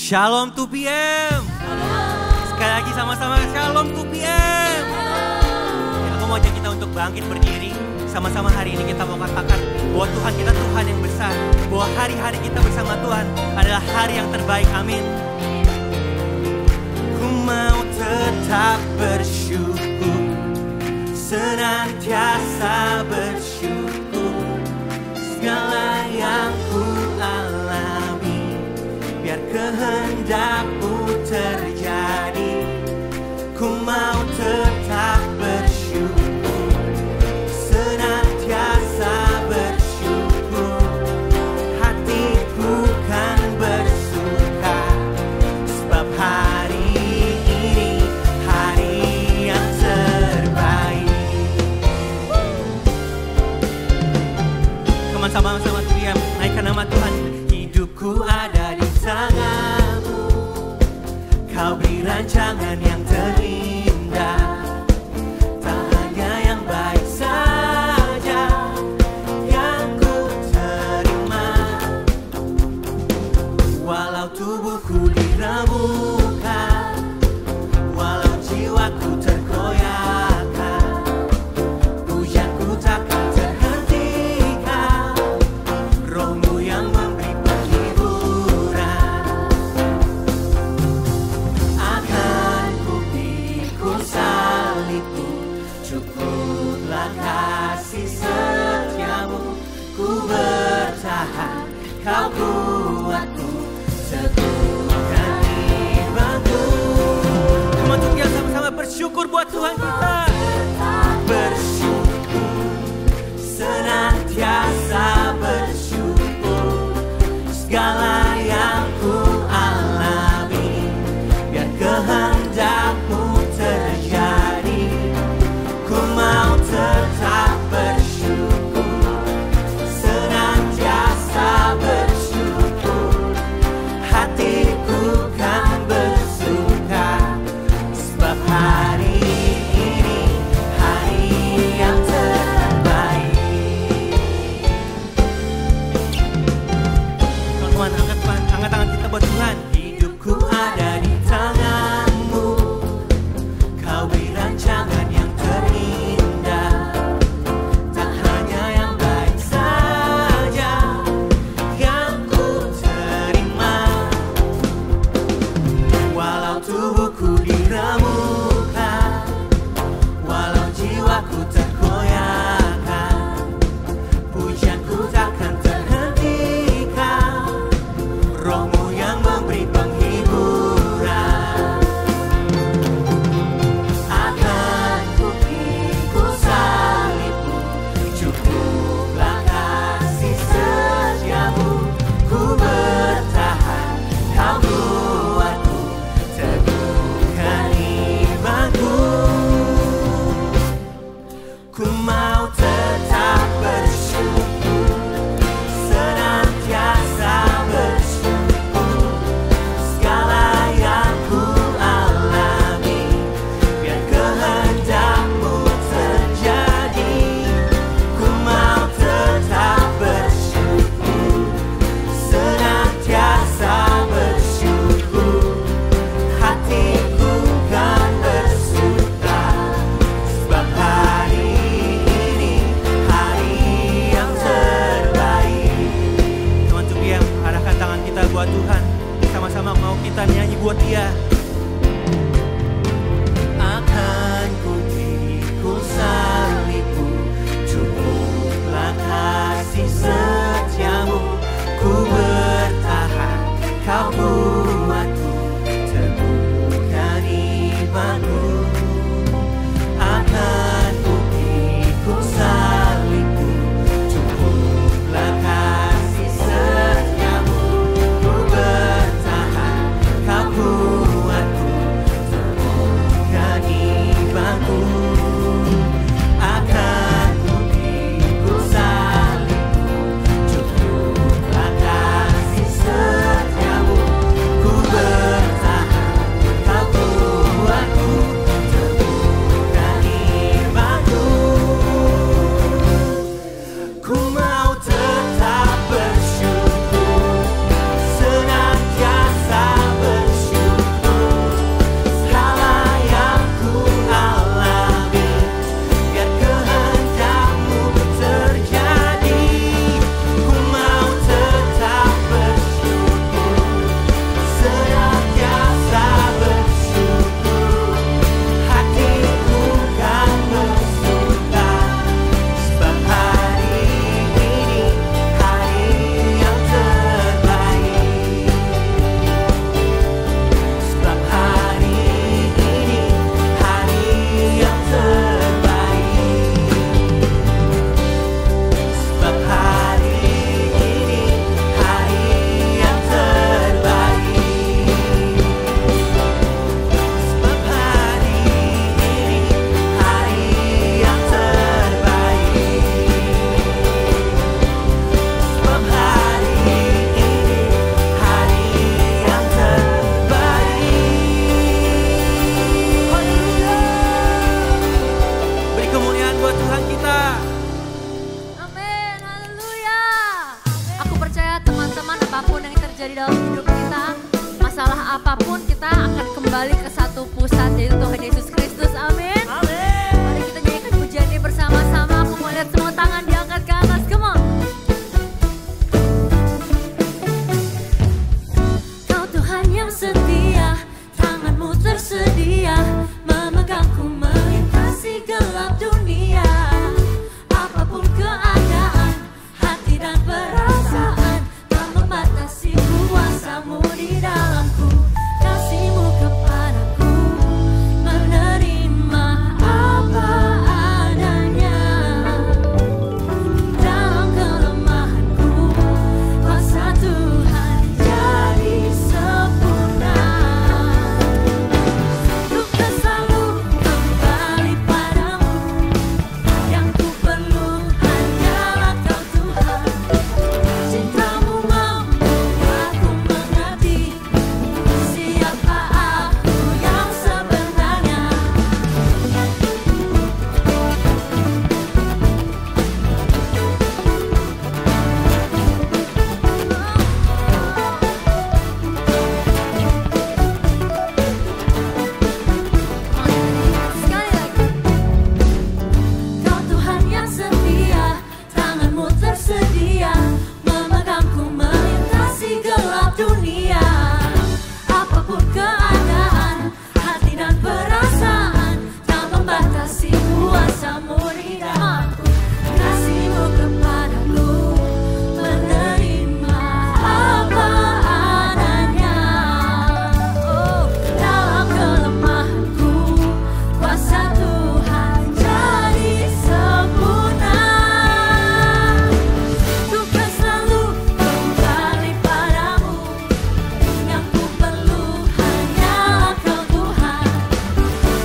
Shalom 2PM. Sekali lagi sama-sama Shalom 2PM. Aku mau ajak kita untuk bangkit berdiri. Sama-sama hari ini kita mau katakan bahwa Tuhan kita Tuhan yang besar, bahwa hari-hari kita bersama Tuhan adalah hari yang terbaik. Amin. Ku mau tetap bersyukur, senantiasa bersyukur. Segala yang ku alami, biar kehendakmu terjadi. Ku mau tetap bersyukur, senantiasa bersyukur. Hatiku kan bersuka, sebab hari ini hari yang terbaik. Teman sama-sama diam, naikkan nama Tuhan. Hidupku ada di tangan-Mu, Kau beri rancangan yang terindah. Tak hanya yang baik saja yang ku terima, walau tubuhku diremukkan, walau jiwaku terkoyakkan, pujianku takkan terhentikan. Roh-Mu yang memberi penghiburan, akan ku pikul salibmu, cukuplah kasih setiamu. Ku bertahan, Kau kuatku, teguhkan imanku. Come on, kita sama-sama bersyukur buat Tuhan kita. Bersyukur, senantiasa bersyukur. Segala yang ku alami, biar kehendak-Mu terjadi. Ku mau tetap bersyukur, senantiasa bersyukur. Hatiku kan bersuka, sebab hari ini kemuliaan buat Tuhan kita. Amin, haleluya. Aku percaya teman-teman, apapun yang terjadi dalam hidup kita, masalah apapun, kita akan kembali ke satu pusat, yaitu Tuhan Yesus Kristus. Amin. Amin. Mari kita nyanyikan pujian ini bersama-sama. Aku mau lihat semua tangan diangkat ke atas. Come on. Kau Tuhan yang setia, tanganmu tersedia memegangku melintasi gelap dunia. Apapun keadaan, hati dan perasaan, tak membatasi kuasamu di dalamku. Kasihmu kepadaku, menerima apa adanya. Dalam kelemahanku, kuasa Tuhan jadi sempurna. Ku kan selalu kembali padamu, yang ku perlu hanyalah Kau Tuhan. Cintamu membuatku mengerti siapa aku yang sebenarnya. Sekali lagi. Kau Tuhan yang setia, tanganmu tersedia memegangku melintasi gelap dunia. Apapun keadaan, hati dan perasaan, tak membatasi kuasamu di dalamku. Kasihmu kepadaku, menerima apa adanya. Oh, dalam kelemahanku, kuasa Tuhan jadi sempurna. Ku kan selalu kembali padamu, yang ku perlu hanyalah Kau Tuhan.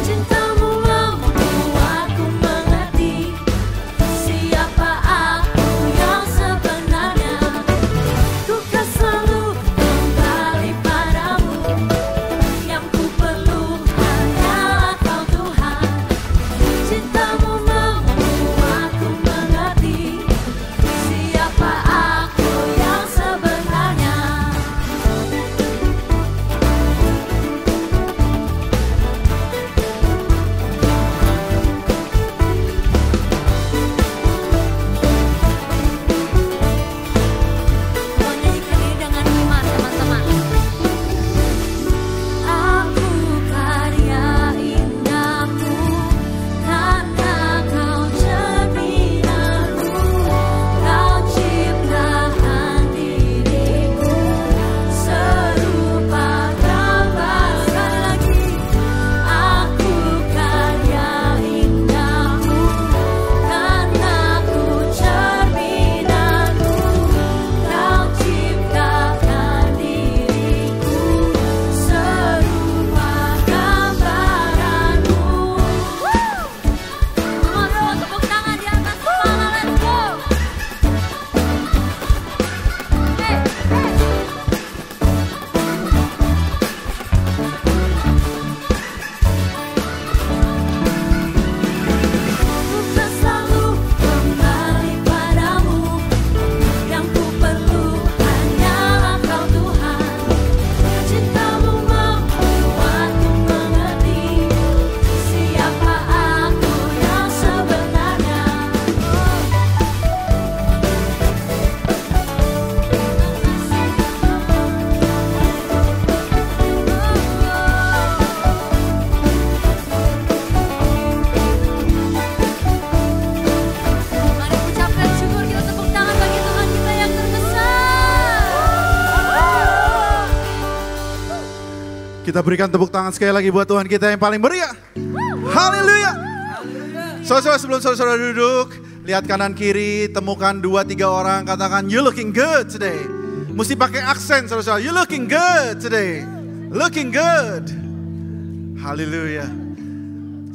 Cintamu membuatku mengerti siapa aku yang sebenarnya. Ku kan selalu kembali padamu, yang ku perlu hanyalah Kau Tuhan. Cintamu membuatku mengerti siapa aku yang sebenarnya. Menyanyikan ini dengan iman, teman-teman. Aku karya indahmu, karena Kau cerminanku. Kau ciptakan diriku serupa gambar. Sekali lagi. Aku karya indahmu, karena Ku cerminanmu. Kau ciptakan diriku serupa gambaranmu. Aduh, tepuk tangan di atas kepala, let's go. Hey, hey. Ku kan selalu kembali padamu, yang ku perlu hanyalah Kau Tuhan. Cintamu membuatku mengerti siapa aku yang sebenarnya. Mari ucapkan syukur, kita tepuk tangan bagi Tuhan kita yang terbesar. Kita berikan tepuk tangan sekali lagi buat Tuhan kita yang paling meriah. Haleluya. Saudara, sebelum saudara duduk, lihat kanan kiri, temukan 2-3 orang, katakan you looking good today. Mesti pakai aksen saudara, you looking good today. Looking good. Haleluya.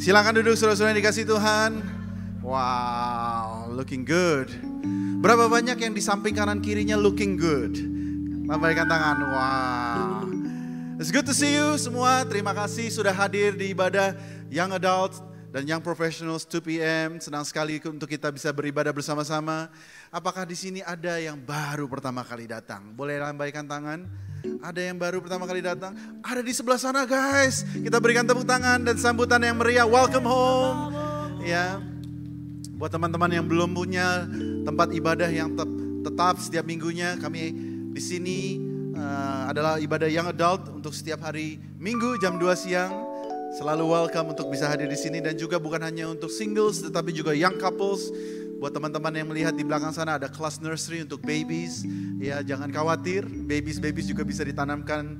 Silakan duduk saudara-saudara yang dikasih Tuhan. Wow, looking good. Berapa banyak yang di samping kanan kirinya looking good? Lambaikan tangan. Wow. It's good to see you semua. Terima kasih sudah hadir di ibadah Young Adult Dan Young Professionals 2 PM, senang sekali untuk kita bisa beribadah bersama-sama. Apakah di sini ada yang baru pertama kali datang? Boleh lambaikan tangan? Ada yang baru pertama kali datang? Ada di sebelah sana guys. Kita berikan tepuk tangan dan sambutan yang meriah. Welcome home. Ya, buat teman-teman yang belum punya tempat ibadah yang tetap setiap minggunya, kami di sini adalah ibadah Young Adult untuk setiap hari Minggu jam 2 siang. Selalu welcome untuk bisa hadir di sini dan juga bukan hanya untuk singles tetapi juga young couples. Buat teman-teman yang melihat di belakang sana ada kelas nursery untuk babies. Ya, jangan khawatir, babies juga bisa ditanamkan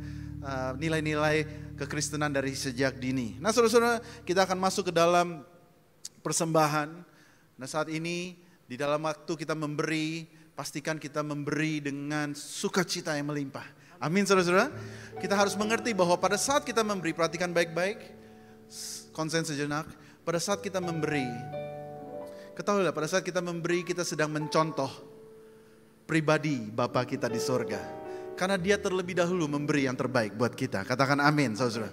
nilai-nilai kekristenan dari sejak dini. Nah, saudara-saudara, kita akan masuk ke dalam persembahan. Nah, saat ini di dalam waktu kita memberi, pastikan kita memberi dengan sukacita yang melimpah. Amin, saudara-saudara. Kita harus mengerti bahwa pada saat kita memberi, perhatikan baik-baik. Konsen sejenak, pada saat kita memberi, ketahuilah pada saat kita memberi kita sedang mencontoh pribadi Bapa kita di sorga. Karena dia terlebih dahulu memberi yang terbaik buat kita. Katakan amin, saudara.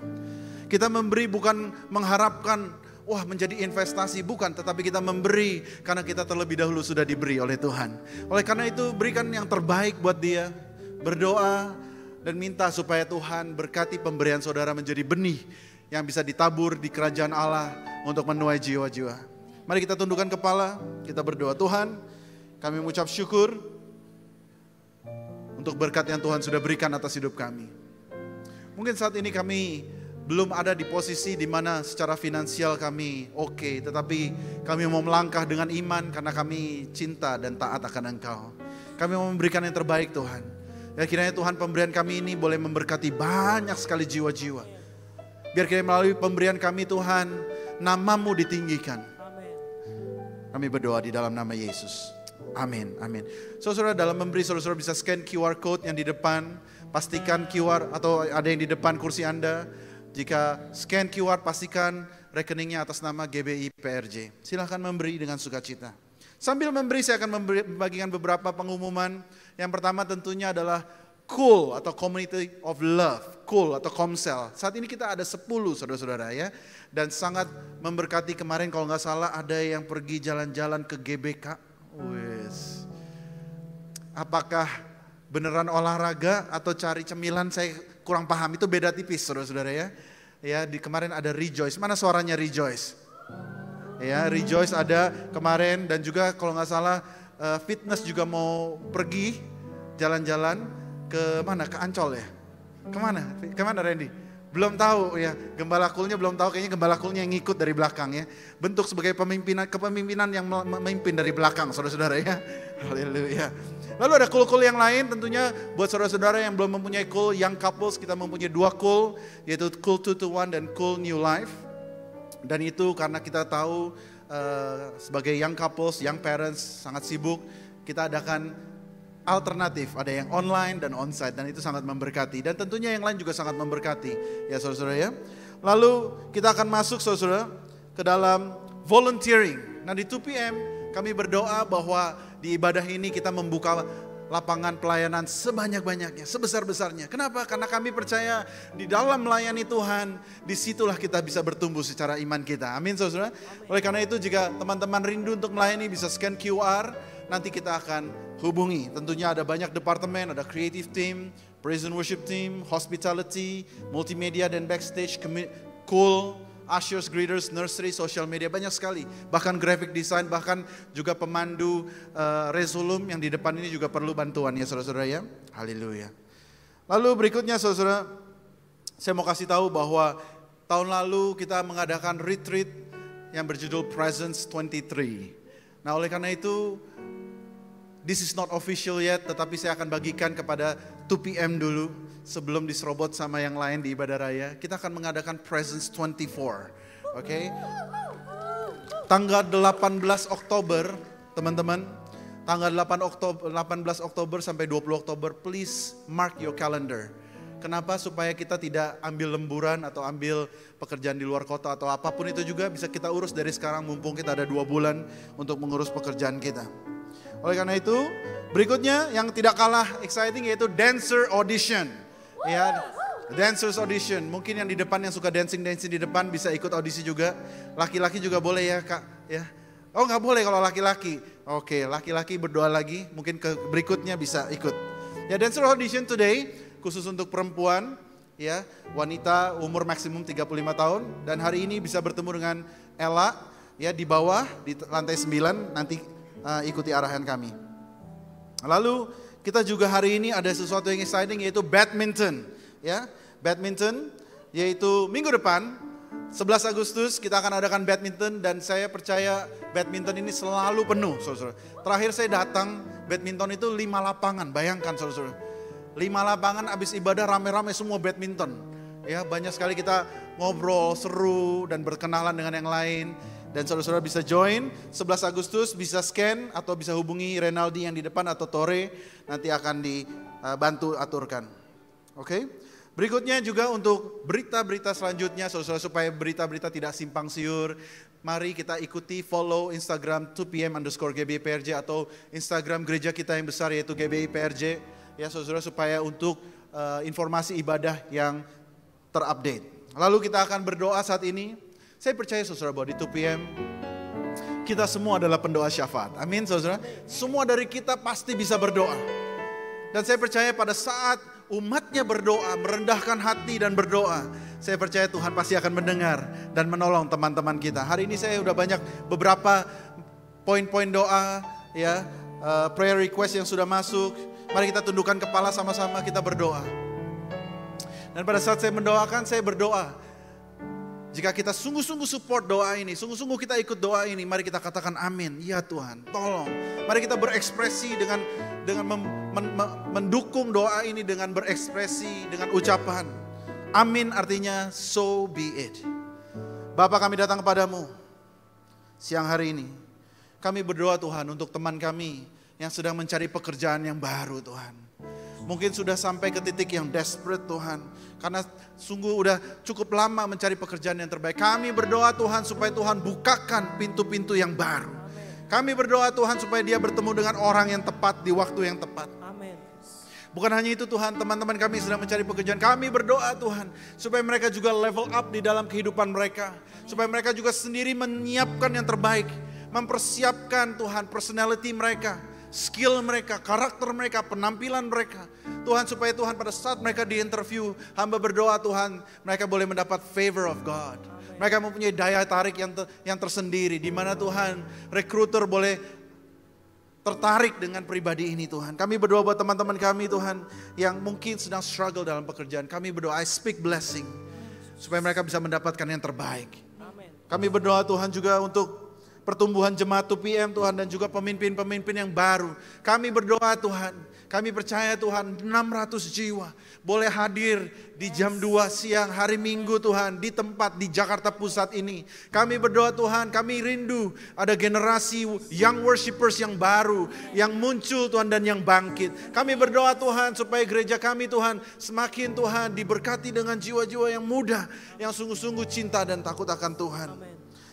Kita memberi bukan mengharapkan menjadi investasi, bukan. Tetapi kita memberi karena kita terlebih dahulu sudah diberi oleh Tuhan. Oleh karena itu berikan yang terbaik buat dia. Berdoa dan minta supaya Tuhan berkati pemberian saudara menjadi benih yang bisa ditabur di kerajaan Allah untuk menuai jiwa-jiwa. Mari kita tundukkan kepala, kita berdoa. Tuhan, kami mengucap syukur untuk berkat yang Tuhan sudah berikan atas hidup kami. Mungkin saat ini kami belum ada di posisi di mana secara finansial kami oke, tetapi kami mau melangkah dengan iman karena kami cinta dan taat akan Engkau. Kami mau memberikan yang terbaik Tuhan. Ya, kiranya Tuhan pemberian kami ini boleh memberkati banyak sekali jiwa-jiwa. Biar kiranya melalui pemberian kami Tuhan, nama-Mu ditinggikan. Kami berdoa di dalam nama Yesus. Amin, amin. Saudara, dalam memberi, saudara bisa scan QR code yang di depan. Pastikan QR atau ada yang di depan kursi Anda. Jika scan QR, pastikan rekeningnya atas nama GBI PRJ. Silahkan memberi dengan sukacita. Sambil memberi, saya akan membagikan beberapa pengumuman. Yang pertama tentunya adalah Cool atau Community of Love, Cool atau Komsel. Saat ini kita ada 10 saudara-saudara ya. Dan sangat memberkati. Kemarin kalau nggak salah ada yang pergi jalan-jalan ke GBK. Wes. Apakah beneran olahraga atau cari cemilan, saya kurang paham. Itu beda tipis saudara-saudara ya. Ya, kemarin ada Rejoice. Mana suaranya Rejoice? Ya, Rejoice ada kemarin dan juga kalau nggak salah Fitness juga mau pergi jalan-jalan. Ke mana? Ke Ancol ya? Kemana? Kemana Randy? Belum tahu ya. Gembala Kulnya belum tahu. Kayaknya Gembala Kulnya yang ngikut dari belakang ya. Bentuk sebagai kepemimpinan yang memimpin dari belakang saudara-saudara ya. Haleluya. Lalu ada cool-cool yang lain tentunya buat saudara-saudara yang belum mempunyai cool young couples. Kita mempunyai 2 cool, yaitu Cool 221 dan Cool New Life. Dan itu karena kita tahu sebagai young couples, young parents sangat sibuk. Kita adakan alternatif, ada yang online dan onsite dan itu sangat memberkati dan tentunya yang lain juga sangat memberkati ya saudara-saudara ya. Lalu kita akan masuk saudara ke dalam volunteering. Nah di 2 PM kami berdoa bahwa di ibadah ini kita membuka lapangan pelayanan sebanyak-banyaknya, sebesar-besarnya. Kenapa? Karena kami percaya di dalam melayani Tuhan, disitulah kita bisa bertumbuh secara iman kita. Amin saudara. Oleh karena itu jika teman-teman rindu untuk melayani bisa scan QR. Nanti kita akan hubungi. Tentunya ada banyak departemen, ada creative team, praise and worship team, hospitality, multimedia dan backstage, cool, ushers, greeters, nursery, social media, banyak sekali. Bahkan graphic design, bahkan juga pemandu Resolum yang di depan ini juga perlu bantuan ya saudara-saudara ya. Haleluya. Lalu berikutnya saudara, saya mau kasih tahu bahwa tahun lalu kita mengadakan retreat yang berjudul Presence 23. Nah oleh karena itu, this is not official yet, tetapi saya akan bagikan kepada 2 PM dulu sebelum diserobot sama yang lain di ibadah raya. Kita akan mengadakan Presence 24, oke? Tanggal 18 Oktober, teman-teman, tanggal 18 Oktober sampai 20 Oktober, please mark your calendar. Kenapa? Supaya kita tidak ambil lemburan atau ambil pekerjaan di luar kota atau apapun itu juga bisa kita urus dari sekarang mumpung kita ada 2 bulan untuk mengurus pekerjaan kita. Oleh karena itu, berikutnya yang tidak kalah exciting yaitu dancer audition. Ya, Dancers audition, mungkin yang di depan yang suka dancing di depan bisa ikut audisi juga. Laki-laki juga boleh ya Kak, ya. Oh nggak boleh kalau laki-laki. Oke, laki-laki berdoa lagi, mungkin ke berikutnya bisa ikut. Ya, dancer audition today khusus untuk perempuan, ya, wanita umur maksimum 35 tahun dan hari ini bisa bertemu dengan Ella ya di bawah di lantai 9, nanti ikuti arahan kami. Lalu kita juga hari ini ada sesuatu yang exciting yaitu badminton, ya. Badminton yaitu minggu depan 11 Agustus kita akan adakan badminton dan saya percaya badminton ini selalu penuh, saudara. Terakhir saya datang badminton itu 5 lapangan, bayangkan saudara. 5 lapangan abis ibadah rame-rame semua badminton. Ya, banyak sekali kita ngobrol, seru dan berkenalan dengan yang lain. Dan saudara-saudara bisa join 11 Agustus, bisa scan atau bisa hubungi Renaldi yang di depan atau Tore, nanti akan dibantu aturkan. Oke? Berikutnya juga untuk berita-berita selanjutnya, saudara-saudara, supaya berita-berita tidak simpang siur, mari kita ikuti follow Instagram 2pm_GBIPRJ atau Instagram gereja kita yang besar yaitu GBIPRJ, ya saudara, supaya untuk informasi ibadah yang terupdate. Lalu kita akan berdoa saat ini. Saya percaya saudara bahwa di 2PM kita semua adalah pendoa syafaat. Amin saudara. Semua dari kita pasti bisa berdoa. Dan saya percaya pada saat umatnya berdoa, merendahkan hati dan berdoa, saya percaya Tuhan pasti akan mendengar dan menolong teman-teman kita. Hari ini saya udah banyak beberapa poin-poin doa, ya, prayer request yang sudah masuk. Mari kita tundukkan kepala sama-sama, kita berdoa. Dan pada saat saya mendoakan, saya berdoa. Jika kita sungguh-sungguh support doa ini, sungguh-sungguh kita ikut doa ini, mari kita katakan amin. Ya Tuhan, tolong. Mari kita berekspresi dengan mendukung doa ini dengan berekspresi, dengan ucapan. Amin artinya so be it. Bapa, kami datang kepadamu siang hari ini. Kami berdoa Tuhan untuk teman kami yang sedang mencari pekerjaan yang baru Tuhan. Mungkin sudah sampai ke titik yang desperate Tuhan. Karena sungguh udah cukup lama mencari pekerjaan yang terbaik. Kami berdoa Tuhan supaya Tuhan bukakan pintu-pintu yang baru. Kami berdoa Tuhan supaya dia bertemu dengan orang yang tepat di waktu yang tepat. Bukan hanya itu Tuhan, teman-teman kami sedang mencari pekerjaan. Kami berdoa Tuhan supaya mereka juga level up di dalam kehidupan mereka. Supaya mereka juga sendiri menyiapkan yang terbaik. Mempersiapkan Tuhan personality mereka, skill mereka, karakter mereka, penampilan mereka. Tuhan supaya Tuhan pada saat mereka di interview, hamba berdoa Tuhan mereka boleh mendapat favor of God. Mereka mempunyai daya tarik yang tersendiri, di mana Tuhan recruiter boleh tertarik dengan pribadi ini Tuhan. Kami berdoa buat teman-teman kami Tuhan yang mungkin sedang struggle dalam pekerjaan. Kami berdoa I speak blessing supaya mereka bisa mendapatkan yang terbaik. Kami berdoa Tuhan juga untuk pertumbuhan jemaat 2PM Tuhan dan juga pemimpin-pemimpin yang baru. Kami berdoa Tuhan, kami percaya Tuhan 600 jiwa boleh hadir di jam 2 siang hari Minggu Tuhan di tempat di Jakarta Pusat ini. Kami berdoa Tuhan, kami rindu ada generasi young worshipers yang baru yang muncul Tuhan dan yang bangkit. Kami berdoa Tuhan supaya gereja kami Tuhan semakin Tuhan diberkati dengan jiwa-jiwa yang muda yang sungguh-sungguh cinta dan takut akan Tuhan.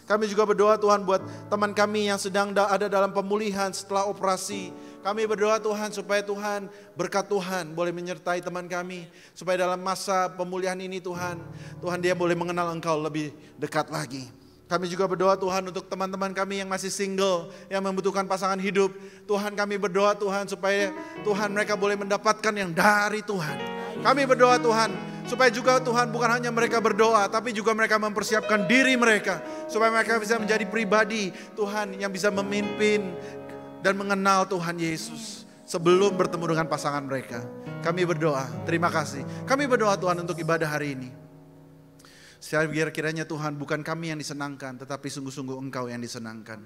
Kami juga berdoa Tuhan buat teman kami yang sedang ada dalam pemulihan setelah operasi. Kami berdoa Tuhan supaya Tuhan, berkat Tuhan boleh menyertai teman kami. Supaya dalam masa pemulihan ini Tuhan dia boleh mengenal Engkau lebih dekat lagi. Kami juga berdoa Tuhan untuk teman-teman kami yang masih single, yang membutuhkan pasangan hidup. Tuhan kami berdoa Tuhan supaya Tuhan mereka boleh mendapatkan yang dari Tuhan. Kami berdoa Tuhan supaya juga Tuhan bukan hanya mereka berdoa, tapi juga mereka mempersiapkan diri mereka. Supaya mereka bisa menjadi pribadi Tuhan yang bisa memimpin dan mengenal Tuhan Yesus sebelum bertemu dengan pasangan mereka. Kami berdoa, terima kasih. Kami berdoa Tuhan untuk ibadah hari ini. Biar kiranya Tuhan bukan kami yang disenangkan, tetapi sungguh-sungguh Engkau yang disenangkan.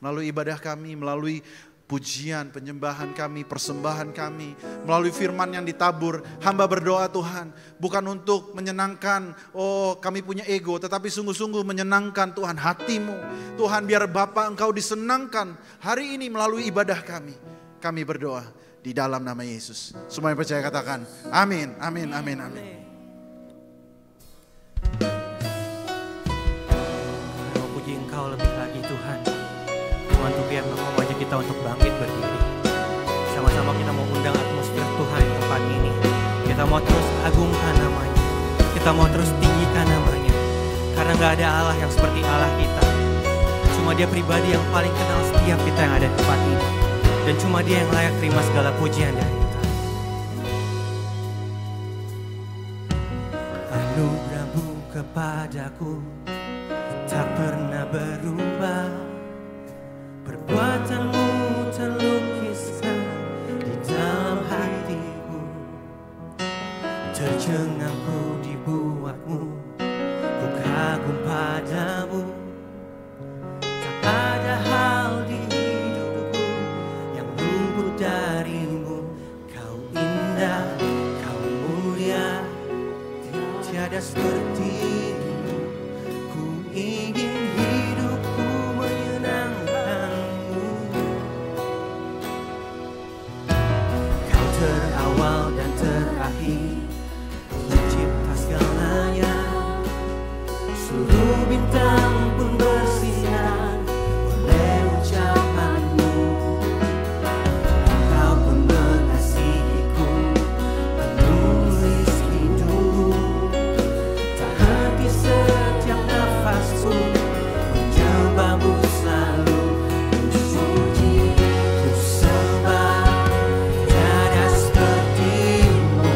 Melalui ibadah kami, melalui pujian, penyembahan kami, persembahan kami, melalui firman yang ditabur, hamba berdoa Tuhan, bukan untuk menyenangkan, kami punya ego, tetapi sungguh-sungguh menyenangkan Tuhan hatimu. Tuhan biar Bapa Engkau disenangkan hari ini melalui ibadah kami. Kami berdoa di dalam nama Yesus. Semua yang percaya katakan, amin, amin, amin, amin. Mau puji Engkau lebih lagi Tuhan. Tuhan tuh biar Engkau ajak kita untuk bangkit berdiri. Sama-sama kita mau undang atmosfer Tuhan di tempat ini. Kita mau terus agungkan namanya. kita mau terus tinggikan namanya. Karena gak ada Allah yang seperti Allah kita. Cuma dia pribadi yang paling kenal setiap kita yang ada di tempat ini. Dan cuma dia yang layak terima segala pujian dari kita. Anugerahmu kepadaku tak pernah berubah. Perbuatanmu terlukiskan di dalam hatiku. Tercengangku dibuatmu, ku kagum padamu. Tak ada hal di hidupku yang luput darimu. Kau indah, kau mulia, tiada sepertimu. Ku ingin hidupku menyenangkanmu. Kau terawal dan terakhir, mencipta segalanya. Seluruh bintang pun bersinar oleh ucapanmu. Kau pun mengasihiku, menulis hidupku. Tak henti setiap nafasku, menjambamu selalu. Ku puji, ku sembah, tiada sepertimu.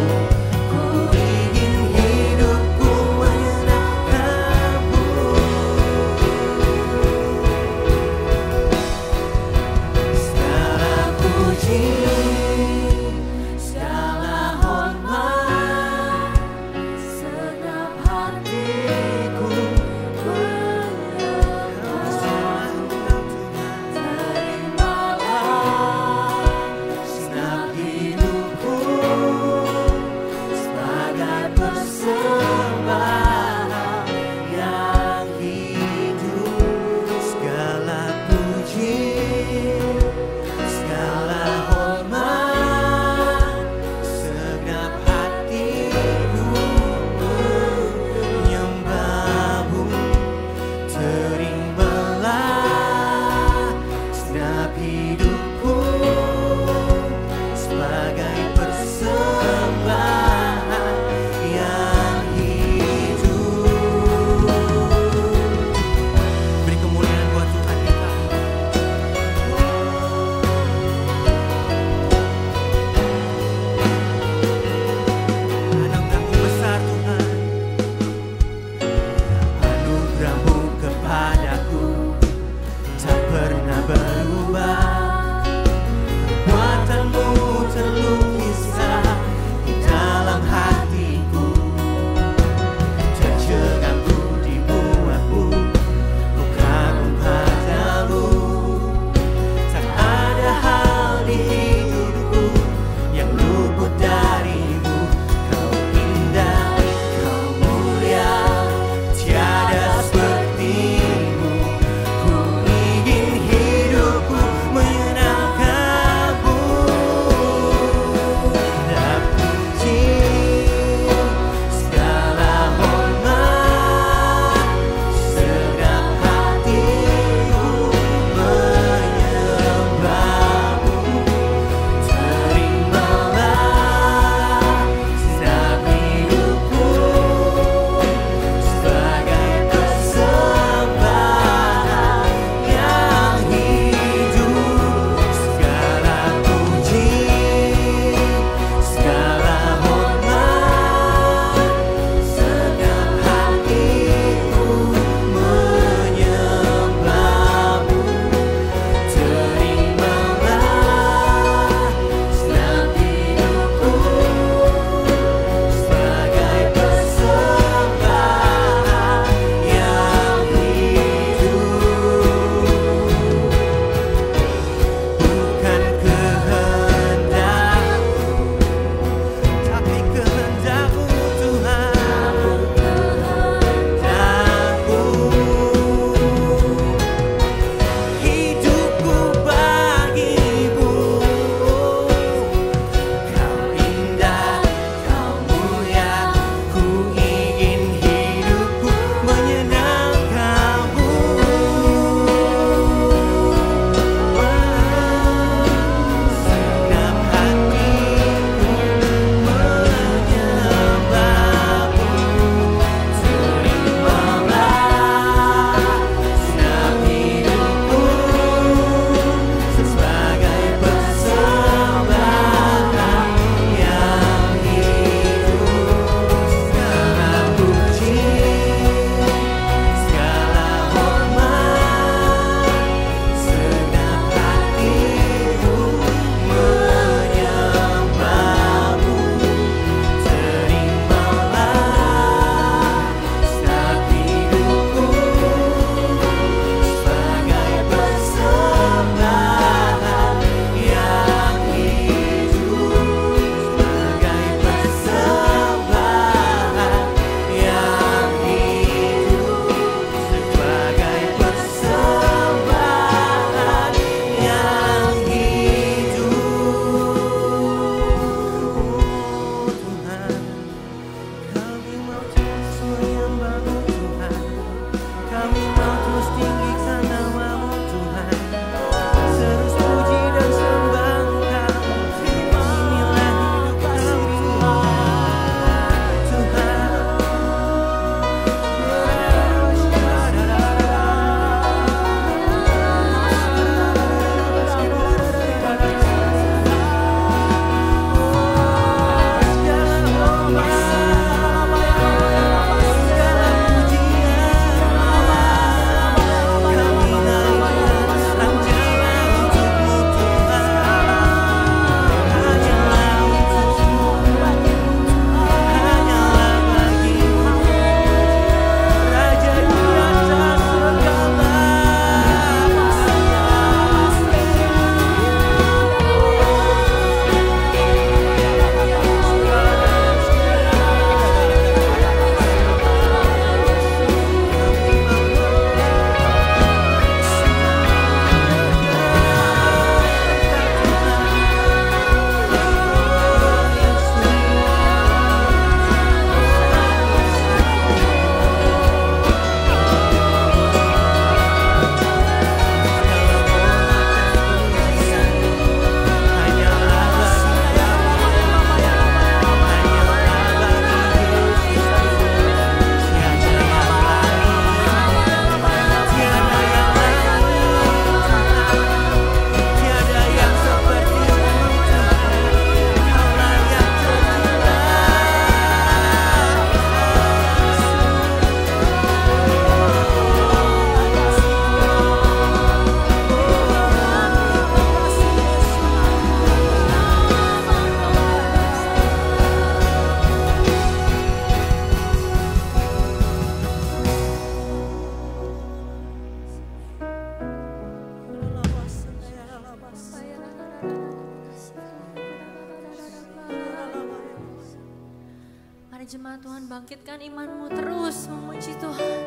membangkitkan imanmu, terus memuji Tuhan.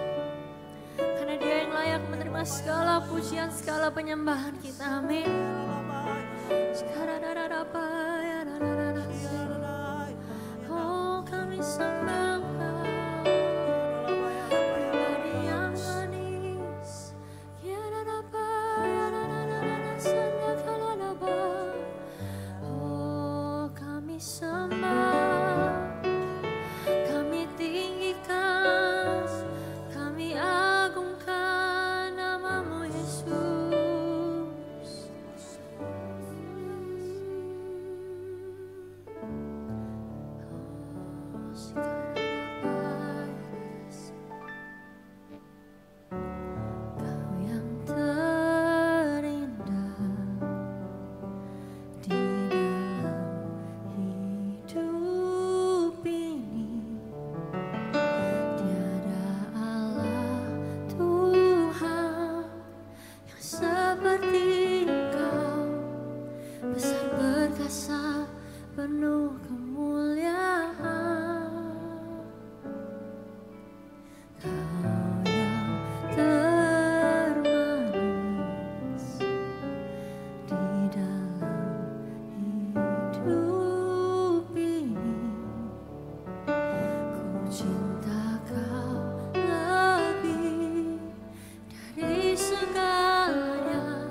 Karena Dia yang layak menerima segala pujian, segala penyembahan kita. Amin. Oh, kami sembah Engkau, pribadi yang manis. Oh, kami sembah, kami tinggikan, kami agungkan nama-Mu Yesus. Oh, Kau yang terindah di dalam hidup ini, tiada Allah Tuhan yang seperti Engkau, besar perkasa penuh kemuliaan. Kau yang termanis di dalam hidup ini, ku cinta Kau lebih dari segalanya.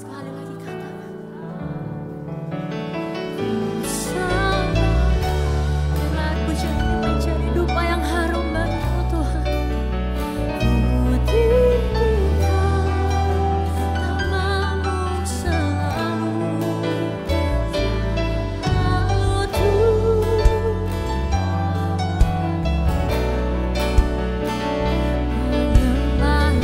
Sekali lagi katakan. Biar pujian ini menjadi dupa yang harum bagimu Tuhan. Ku tinggikan namamu selalu. Menyembah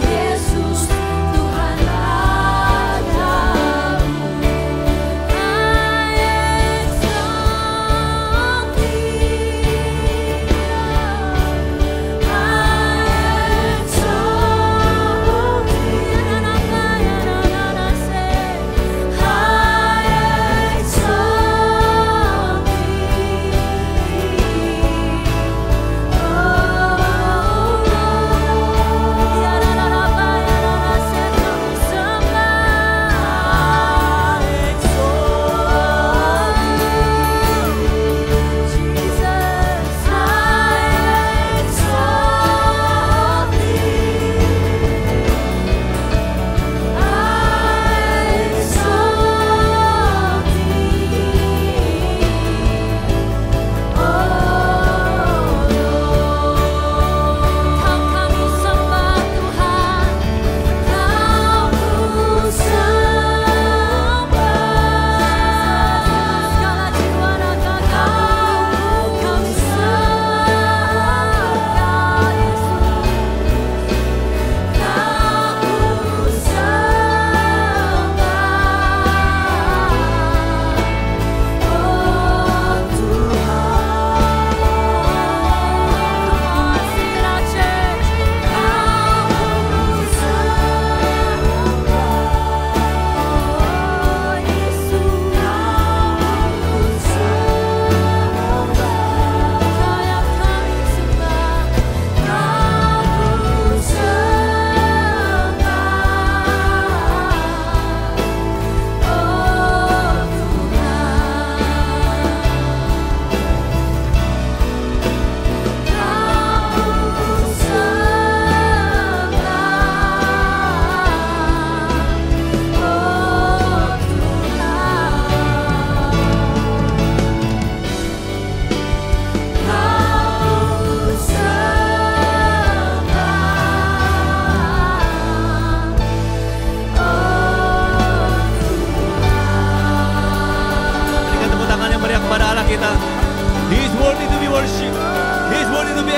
Yesus Tuhan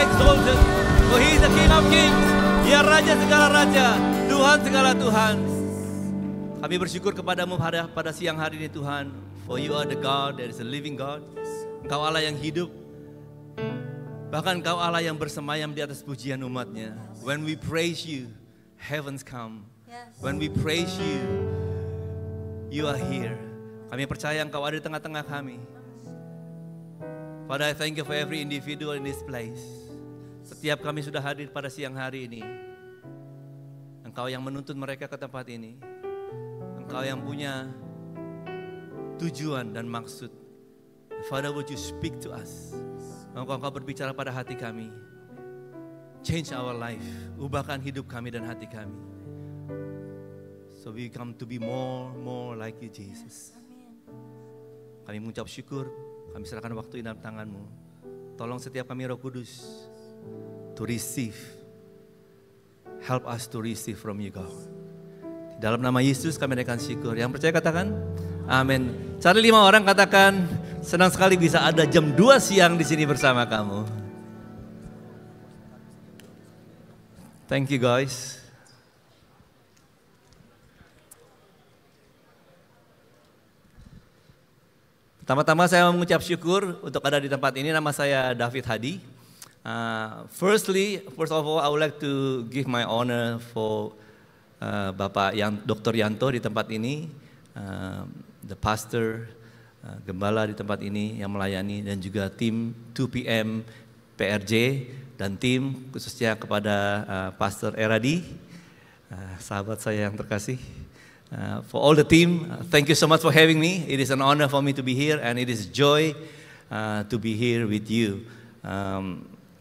exalted. For He is the King of Kings. Dia Raja segala Raja, Tuhan segala Tuhan. Kami bersyukur kepadamu pada siang hari ini Tuhan. For you are the God that is a living God. Engkau Allah yang hidup. Bahkan Engkau Allah yang bersemayam di atas pujian umatnya. When we praise you, heavens come. When we praise you, you are here. Kami percaya Engkau ada di tengah-tengah kami. Father, I thank you for every individual in this place. Setiap kami sudah hadir pada siang hari ini. Engkau yang menuntun mereka ke tempat ini. Engkau yang punya tujuan dan maksud. Father, would you speak to us? Engkau berbicara pada hati kami. Change our life. Ubahkan hidup kami dan hati kami. So we come to be more like you, Jesus. Kami mengucap syukur. Kami serahkan waktu ini dalam tangan-Mu. Tolong setiap kami Roh Kudus to receive. Help us to receive from you, God. Di dalam nama Yesus kami naikkan syukur. Yang percaya katakan, amin. Cari 5 orang katakan, senang sekali bisa ada jam 2 siang di sini bersama kamu. Thank you guys. Pertama-tama saya mengucap syukur untuk ada di tempat ini. Nama saya David Hadi. First of all, I would like to give my honor for Bapak Dr. Yanto di tempat ini. the pastor, gembala di tempat ini yang melayani, dan juga tim 2PM PRJ, dan tim khususnya kepada Pastor Eradi, sahabat saya yang terkasih. For all the team, thank you so much for having me. It is an honor for me to be here, and it is joy to be here with you.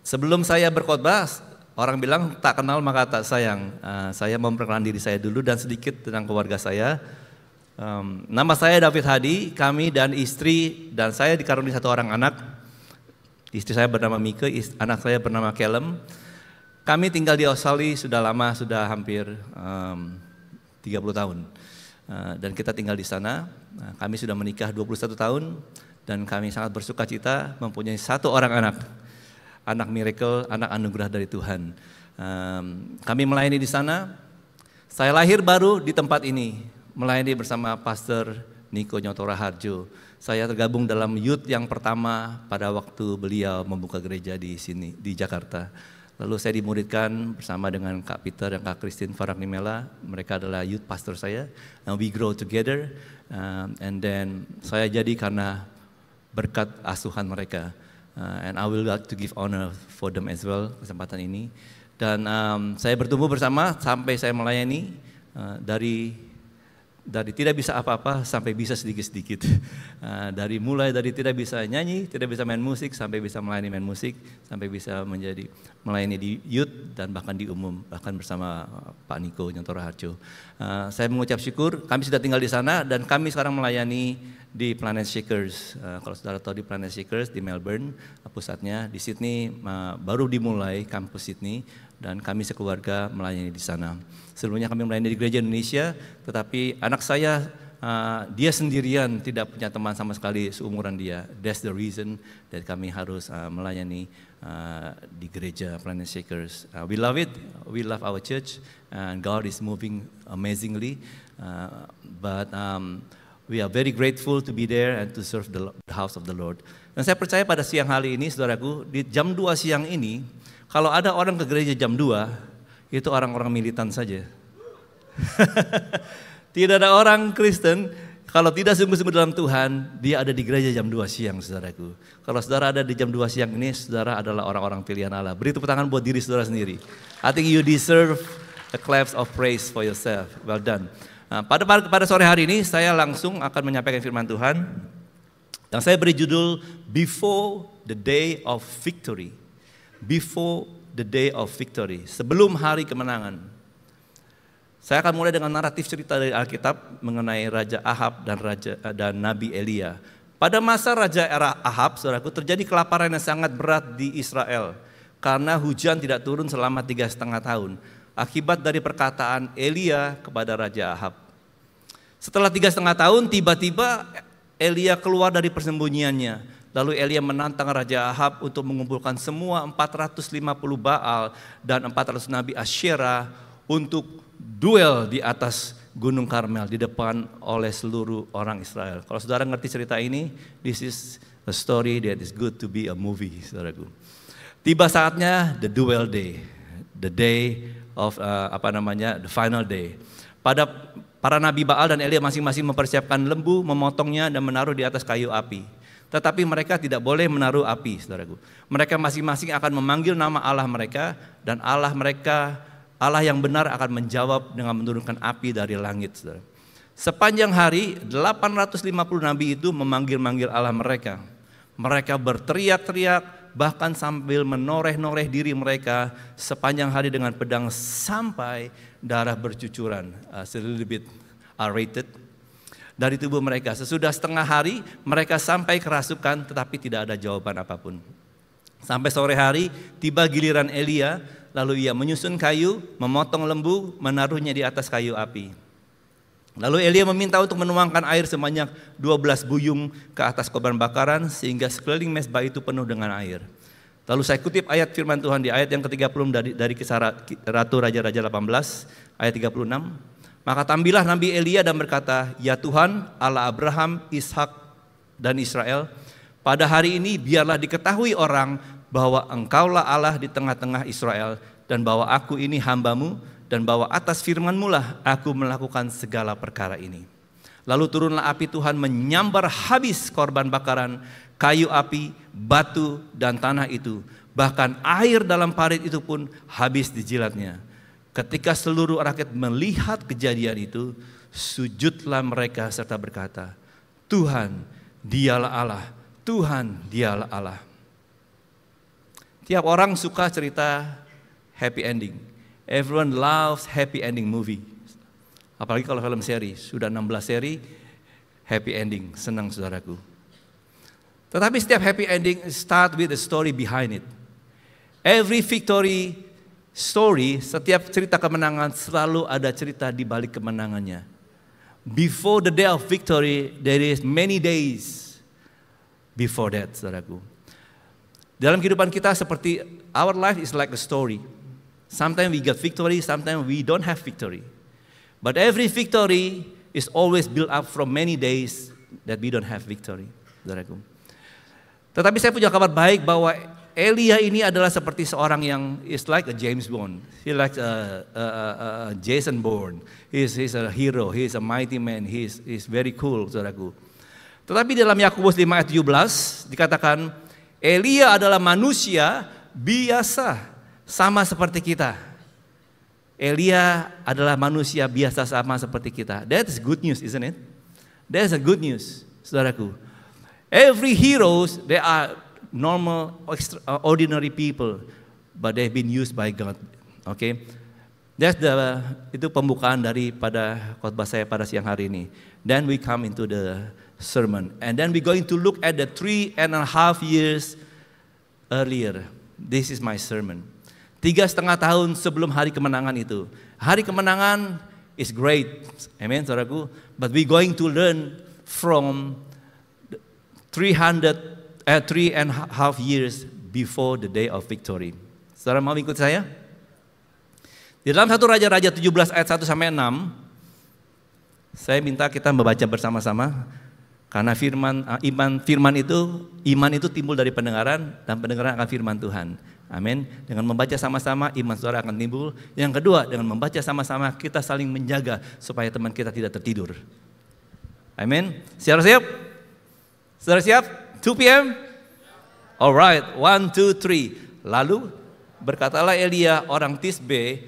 Sebelum saya berkhotbah, orang bilang tak kenal maka tak sayang. Saya memperkenalkan diri saya dulu dan sedikit tentang keluarga saya. Nama saya David Hadi, kami dan istri dan saya dikaruniai satu orang anak. Istri saya bernama Mika, anak saya bernama Callum. Kami tinggal di Australia sudah lama, sudah hampir 30 tahun. Dan kita tinggal di sana. Kami sudah menikah 21 tahun dan kami sangat bersuka cita mempunyai satu orang anak miracle, anak anugerah dari Tuhan. Kami melayani di sana. Saya lahir baru di tempat ini, melayani bersama Pastor Niko Nyotora Harjo. Saya tergabung dalam youth yang pertama pada waktu beliau membuka gereja di sini, di Jakarta. Lalu saya dimuridkan bersama dengan Kak Peter dan Kak Christine Faragnimela. Mereka adalah youth pastor saya. And we grow together. And then saya jadi karena berkat asuhan mereka. And I will like to give honor for them as well kesempatan ini. Dan saya bertumbuh bersama sampai saya melayani dari tidak bisa apa-apa sampai bisa sedikit-sedikit. Mulai dari tidak bisa nyanyi, tidak bisa main musik, sampai bisa melayani main musik, sampai bisa menjadi melayani di youth dan bahkan di umum, bahkan bersama Pak Niko Nyotora Harjo. Saya mengucap syukur, kami sudah tinggal di sana dan kami sekarang melayani di Planet Shakers. Kalau saudara tahu di Planet Shakers di Melbourne, pusatnya di Sydney baru dimulai kampus Sydney. Dan kami sekeluarga melayani di sana. Sebelumnya kami melayani di Gereja Indonesia, tetapi anak saya dia sendirian, tidak punya teman sama sekali seumuran dia. That's the reason that kami harus melayani di Gereja Planet Shakers. We love it, we love our church, and God is moving amazingly. But we are very grateful to be there and to serve the house of the Lord. Dan saya percaya pada siang hari ini, saudaraku, di jam 2 siang ini, kalau ada orang ke gereja jam 2, itu orang-orang militan saja. Tidak ada orang Kristen, kalau tidak sungguh-sungguh dalam Tuhan, dia ada di gereja jam 2 siang, saudaraku. Kalau saudara ada di jam 2 siang ini, saudara adalah orang-orang pilihan Allah. Beri tepuk tangan buat diri saudara sendiri. I think you deserve a clap of praise for yourself. Well done. Pada sore hari ini, saya langsung akan menyampaikan firman Tuhan. Yang saya beri judul, Before the Day of Victory. Before the day of victory, sebelum hari kemenangan. Saya akan mulai dengan naratif cerita dari Alkitab mengenai Raja Ahab dan Nabi Elia. Pada masa Raja era Ahab, saudaraku, terjadi kelaparan yang sangat berat di Israel karena hujan tidak turun selama 3,5 tahun. Akibat dari perkataan Elia kepada Raja Ahab. Setelah 3,5 tahun, tiba-tiba Elia keluar dari persembunyiannya. Lalu Elia menantang Raja Ahab untuk mengumpulkan semua 450 Baal dan 400 Nabi Asyera untuk duel di atas Gunung Karmel di depan oleh seluruh orang Israel. Kalau saudara ngerti cerita ini, this is a story that is good to be a movie, saudaraku. Tiba saatnya the duel day, the day of the final day. Pada para Nabi Baal dan Elia masing-masing mempersiapkan lembu, memotongnya dan menaruh di atas kayu api. Tetapi mereka tidak boleh menaruh api, saudaraku. Mereka masing-masing akan memanggil nama Allah mereka, dan Allah mereka, Allah yang benar akan menjawab dengan menurunkan api dari langit, saudara. Sepanjang hari, 850 nabi itu memanggil-manggil Allah mereka. Mereka berteriak-teriak, bahkan sambil menoreh-noreh diri mereka sepanjang hari dengan pedang sampai darah bercucuran. A little bit R-rated. Dari tubuh mereka. Sesudah setengah hari mereka sampai kerasukan tetapi tidak ada jawaban apapun. Sampai sore hari tiba giliran Elia, lalu ia menyusun kayu, memotong lembu, menaruhnya di atas kayu api. Lalu Elia meminta untuk menuangkan air sebanyak 12 buyung ke atas korban bakaran sehingga sekeliling mezbah itu penuh dengan air. Lalu saya kutip ayat firman Tuhan di ayat yang ke-30 dari Kisah Ratu Raja-Raja 18 ayat 36. Maka tampillah Nabi Elia dan berkata, "Ya Tuhan, Allah Abraham, Ishak dan Israel, pada hari ini biarlah diketahui orang bahwa Engkaulah Allah di tengah-tengah Israel, dan bahwa aku ini hamba-Mu, dan bahwa atas firman-Mu lah aku melakukan segala perkara ini." Lalu turunlah api Tuhan menyambar habis korban bakaran, kayu api, batu, dan tanah itu. Bahkan air dalam parit itu pun habis dijilatnya. Ketika seluruh rakyat melihat kejadian itu, sujudlah mereka serta berkata, Tuhan, dialah Allah, Tuhan, dialah Allah. Tiap orang suka cerita happy ending. Everyone loves happy ending movie. Apalagi kalau film seri, sudah 16 seri, happy ending, senang saudaraku. Tetapi setiap happy ending start with a story behind it. Every victory story, setiap cerita kemenangan selalu ada cerita di balik kemenangannya. Before the day of victory, there is many days before that, saudaraku. Dalam kehidupan kita seperti, our life is like a story. Sometimes we get victory, sometimes we don't have victory. But every victory is always built up from many days that we don't have victory, saudaraku. Tetapi saya punya kabar baik bahwa Elia ini adalah seperti seorang yang is like a James Bond. He like a Jason Bourne. He's a hero. He's a mighty man. He's very cool, saudaraku. Tetapi dalam Yakobus 5 ayat 17 dikatakan Elia adalah manusia biasa sama seperti kita. Elia adalah manusia biasa sama seperti kita. That is good news, isn't it? That's a good news, saudaraku. Every heroes, they are normal, ordinary people, but they've been used by God. Okay, itu pembukaan daripada khotbah saya pada siang hari ini. Then we come into the sermon, and then we're going to look at the 3.5 years earlier. This is my sermon. 3,5 tahun sebelum hari kemenangan itu. Hari kemenangan is great, amen, saudaraku. But we going to learn from 3.5 years before the day of victory. Saudara mau ikut saya? Di dalam 1 Raja-Raja 17 ayat 1 sampai 6, saya minta kita membaca bersama-sama. Karena iman itu timbul dari pendengaran, dan pendengaran akan firman Tuhan. Amin. Dengan membaca sama-sama iman saudara akan timbul. Yang kedua, dengan membaca sama-sama kita saling menjaga supaya teman kita tidak tertidur. Amin. Saudara siap? Saudara siap? 2 p.m. Alright, 1, 2, 3. Lalu berkatalah Elia orang Tisbe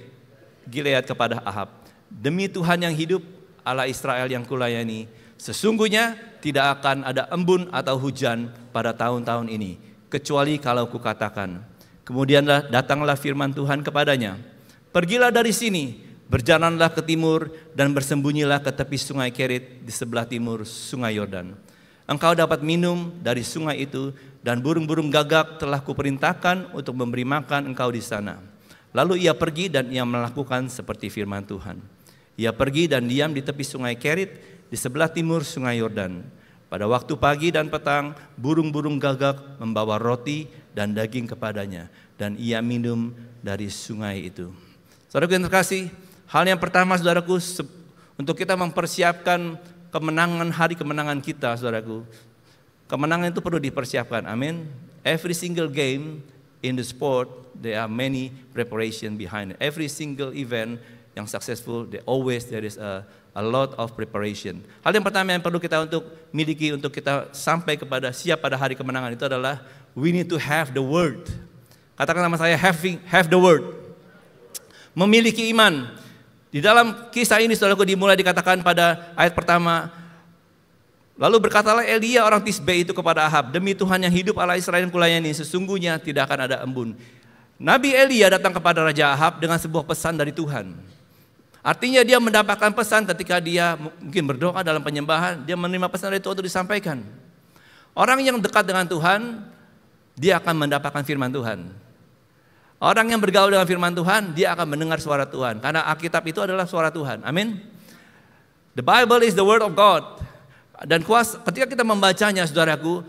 Gilead kepada Ahab, demi Tuhan yang hidup, Allah Israel yang kulayani, sesungguhnya tidak akan ada embun atau hujan pada tahun-tahun ini, kecuali kalau kukatakan. Kemudian datanglah firman Tuhan kepadanya, pergilah dari sini, berjalanlah ke timur dan bersembunyilah ke tepi sungai Kerit di sebelah timur sungai Yordan. Engkau dapat minum dari sungai itu, dan burung-burung gagak telah kuperintahkan untuk memberi makan engkau di sana. Lalu ia pergi dan ia melakukan seperti firman Tuhan. Ia pergi dan diam di tepi sungai Kerit di sebelah timur sungai Yordan. Pada waktu pagi dan petang, burung-burung gagak membawa roti dan daging kepadanya, dan ia minum dari sungai itu. Saudaraku yang terkasih, hal yang pertama saudaraku, untuk kita mempersiapkan kemenangan, hari kemenangan kita, saudaraku, kemenangan itu perlu dipersiapkan, amin. Every single game in the sport, there are many preparation behind it. Every single event yang successful, there is a lot of preparation. Hal yang pertama yang perlu kita untuk miliki, untuk kita sampai kepada siap pada hari kemenangan itu adalah we need to have the word. Katakan sama saya, have the word. Memiliki iman. Di dalam kisah ini saudaraku dimulai dikatakan pada ayat pertama, lalu berkatalah Elia orang Tisbe itu kepada Ahab, demi Tuhan yang hidup Allah Israel yang kulayani, sesungguhnya tidak akan ada embun. Nabi Elia datang kepada Raja Ahab dengan sebuah pesan dari Tuhan. Artinya dia mendapatkan pesan ketika dia mungkin berdoa dalam penyembahan, dia menerima pesan dari Tuhan untuk disampaikan. Orang yang dekat dengan Tuhan, dia akan mendapatkan firman Tuhan. Orang yang bergaul dengan firman Tuhan, dia akan mendengar suara Tuhan. Karena Alkitab itu adalah suara Tuhan. Amin. The Bible is the word of God. Dan ketika kita membacanya, saudaraku,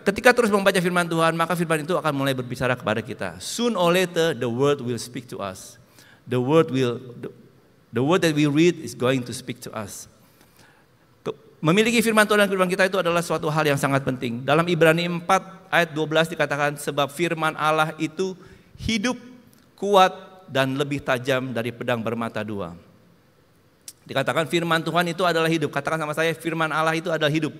ketika terus membaca firman Tuhan, maka firman itu akan mulai berbicara kepada kita. Soon or later, the word will speak to us. The word that we read is going to speak to us. Memiliki firman Tuhan dan firman kita itu adalah suatu hal yang sangat penting. Dalam Ibrani 4 ayat 12 dikatakan, sebab firman Allah itu hidup, kuat, dan lebih tajam dari pedang bermata dua. Dikatakan firman Tuhan itu adalah hidup. Katakan sama saya, firman Allah itu adalah hidup.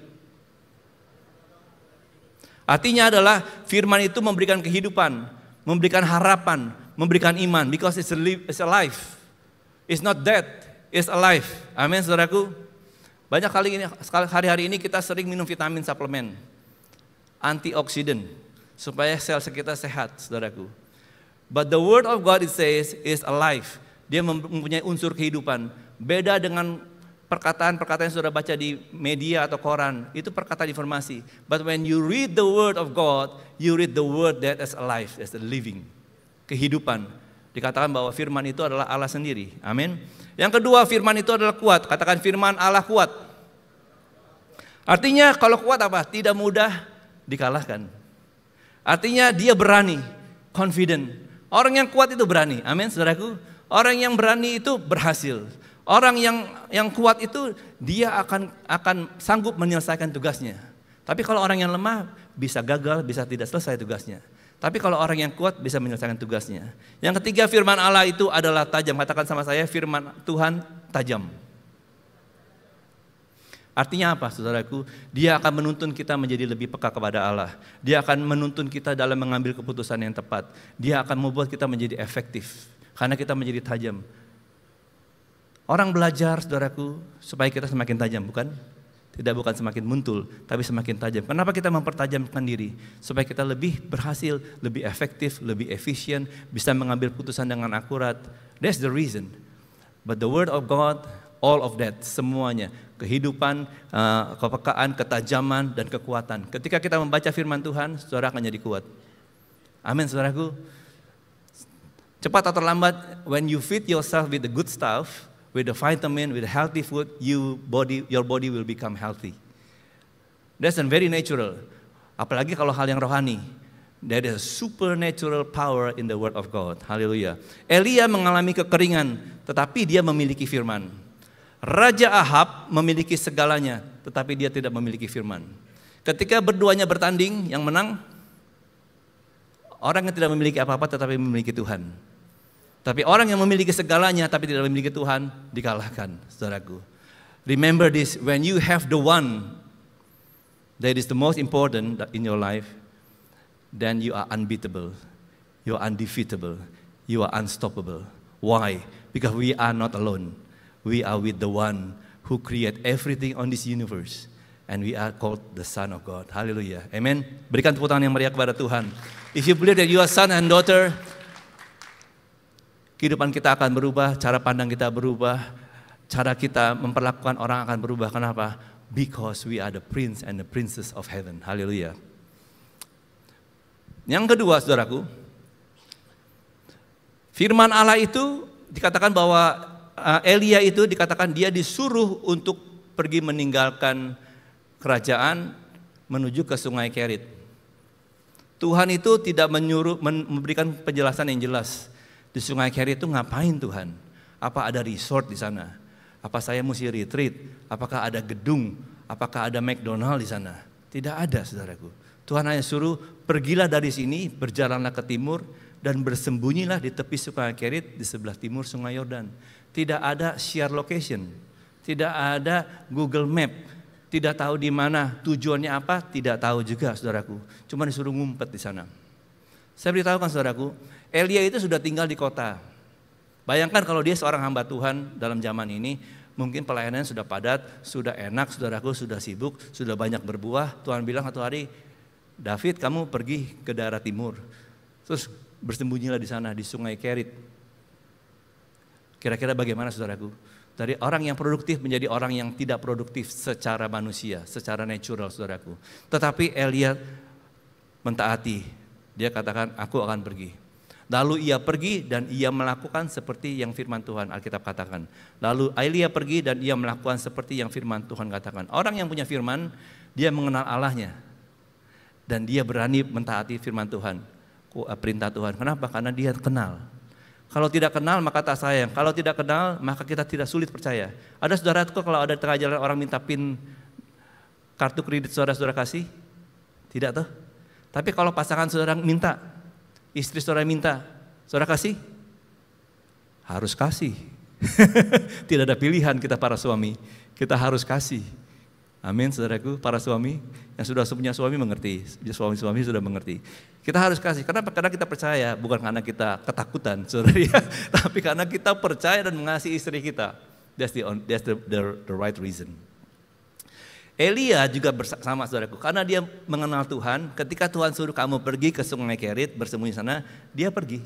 Artinya adalah firman itu memberikan kehidupan, memberikan harapan, memberikan iman. Because it's alive. It's not dead, it's alive. Amin saudaraku. Banyak kali ini, hari-hari ini kita sering minum vitamin suplemen, antioksidan, supaya sel kita sehat saudaraku. But the word of God it says is alive. Dia mempunyai unsur kehidupan. Beda dengan perkataan-perkataan yang sudah baca di media atau koran. Itu perkataan informasi. But when you read the word of God, you read the word that is alive, that's the living. Kehidupan. Dikatakan bahwa firman itu adalah Allah sendiri. Amin. Yang kedua, firman itu adalah kuat. Katakan firman Allah kuat. Artinya kalau kuat apa? Tidak mudah dikalahkan. Artinya dia berani, confident. Orang yang kuat itu berani. Amin, saudaraku. Orang yang berani itu berhasil. Orang yang kuat itu dia akan sanggup menyelesaikan tugasnya. Tapi kalau orang yang lemah bisa gagal, bisa tidak selesai tugasnya. Tapi kalau orang yang kuat bisa menyelesaikan tugasnya. Yang ketiga, firman Allah itu adalah tajam. Katakan sama saya, firman Tuhan tajam. Artinya apa saudaraku? Dia akan menuntun kita menjadi lebih peka kepada Allah. Dia akan menuntun kita dalam mengambil keputusan yang tepat. Dia akan membuat kita menjadi efektif. Karena kita menjadi tajam. Orang belajar saudaraku supaya kita semakin tajam, bukan? Tidak bukan semakin muntul, tapi semakin tajam. Kenapa kita mempertajamkan diri? Supaya kita lebih berhasil, lebih efektif, lebih efisien, bisa mengambil putusan dengan akurat. That's the reason. But the word of God, all of that, semuanya. Kehidupan, kepekaan, ketajaman, dan kekuatan. Ketika kita membaca firman Tuhan, saudara akan jadi kuat. Amin saudaraku. Cepat atau lambat, when you feed yourself with the good stuff, with the vitamin, with the healthy food, your body will become healthy. That's very natural. Apalagi kalau hal yang rohani. There is a supernatural power in the word of God. Haleluya. Elia mengalami kekeringan, tetapi dia memiliki firman. Raja Ahab memiliki segalanya, tetapi dia tidak memiliki firman. Ketika berduanya bertanding, yang menang orang yang tidak memiliki apa-apa tetapi memiliki Tuhan. Tapi orang yang memiliki segalanya tapi tidak memiliki Tuhan dikalahkan, saudaraku. Remember this, when you have the one that is the most important in your life, then you are unbeatable, you are undefeatable, you are unstoppable. Why? Because we are not alone. We are with the one who create everything on this universe. And we are called the Son of God. Hallelujah. Amen. Berikan tepuk tangan yang meriah kepada Tuhan. If you believe that you are son and daughter, kehidupan kita akan berubah, cara pandang kita berubah, cara kita memperlakukan orang akan berubah. Kenapa? Because we are the prince and the princess of heaven. Haleluya. Yang kedua, saudaraku, firman Allah itu dikatakan bahwa Elia itu dikatakan dia disuruh untuk pergi meninggalkan kerajaan menuju ke sungai Kerit. Tuhan itu tidak memberikan penjelasan yang jelas. Di sungai Kerit itu ngapain Tuhan? Apa ada resort di sana? Apa saya mesti retreat? Apakah ada gedung? Apakah ada McDonald di sana? Tidak ada, saudaraku. Tuhan hanya suruh pergilah dari sini, berjalanlah ke timur dan bersembunyilah di tepi sungai Kerit di sebelah timur sungai Yordan. Tidak ada share location, tidak ada Google Map, tidak tahu di mana tujuannya apa, tidak tahu juga, saudaraku. Cuma disuruh ngumpet di sana. Saya beritahukan, saudaraku, Elia itu sudah tinggal di kota. Bayangkan kalau dia seorang hamba Tuhan dalam zaman ini, mungkin pelayanannya sudah padat, sudah enak, saudaraku, sudah sibuk, sudah banyak berbuah. Tuhan bilang satu hari, David, kamu pergi ke daerah timur, terus bersembunyilah di sana di sungai Kerit. Kira-kira bagaimana, saudaraku? Dari orang yang produktif menjadi orang yang tidak produktif secara manusia, secara natural, saudaraku. Tetapi Elia mentaati. Dia katakan, aku akan pergi. Lalu ia pergi dan ia melakukan seperti yang firman Tuhan Alkitab katakan. Lalu Elia pergi dan ia melakukan seperti yang firman Tuhan katakan. Orang yang punya firman, dia mengenal Allahnya. Dan dia berani mentaati firman Tuhan, perintah Tuhan. Kenapa? Karena dia kenal. Kalau tidak kenal maka tak sayang. Kalau tidak kenal maka kita tidak sulit percaya. Ada saudaraku kalau ada tengah jalan orang minta PIN kartu kredit saudara kasih? Tidak tuh. Tapi kalau pasangan saudara minta, istri saudara minta, saudara kasih? Harus kasih. Tidak ada pilihan kita para suami, kita harus kasih. Amin saudaraku, para suami yang sudah punya suami mengerti, suami-suami sudah mengerti. Kita harus kasih, kenapa? Karena kita percaya, bukan karena kita ketakutan saudara ya, tapi karena kita percaya dan mengasihi istri kita. That's the right reason. Elia juga bersama saudaraku, karena dia mengenal Tuhan. Ketika Tuhan suruh kamu pergi ke Sungai Kerit bersembunyi sana, dia pergi.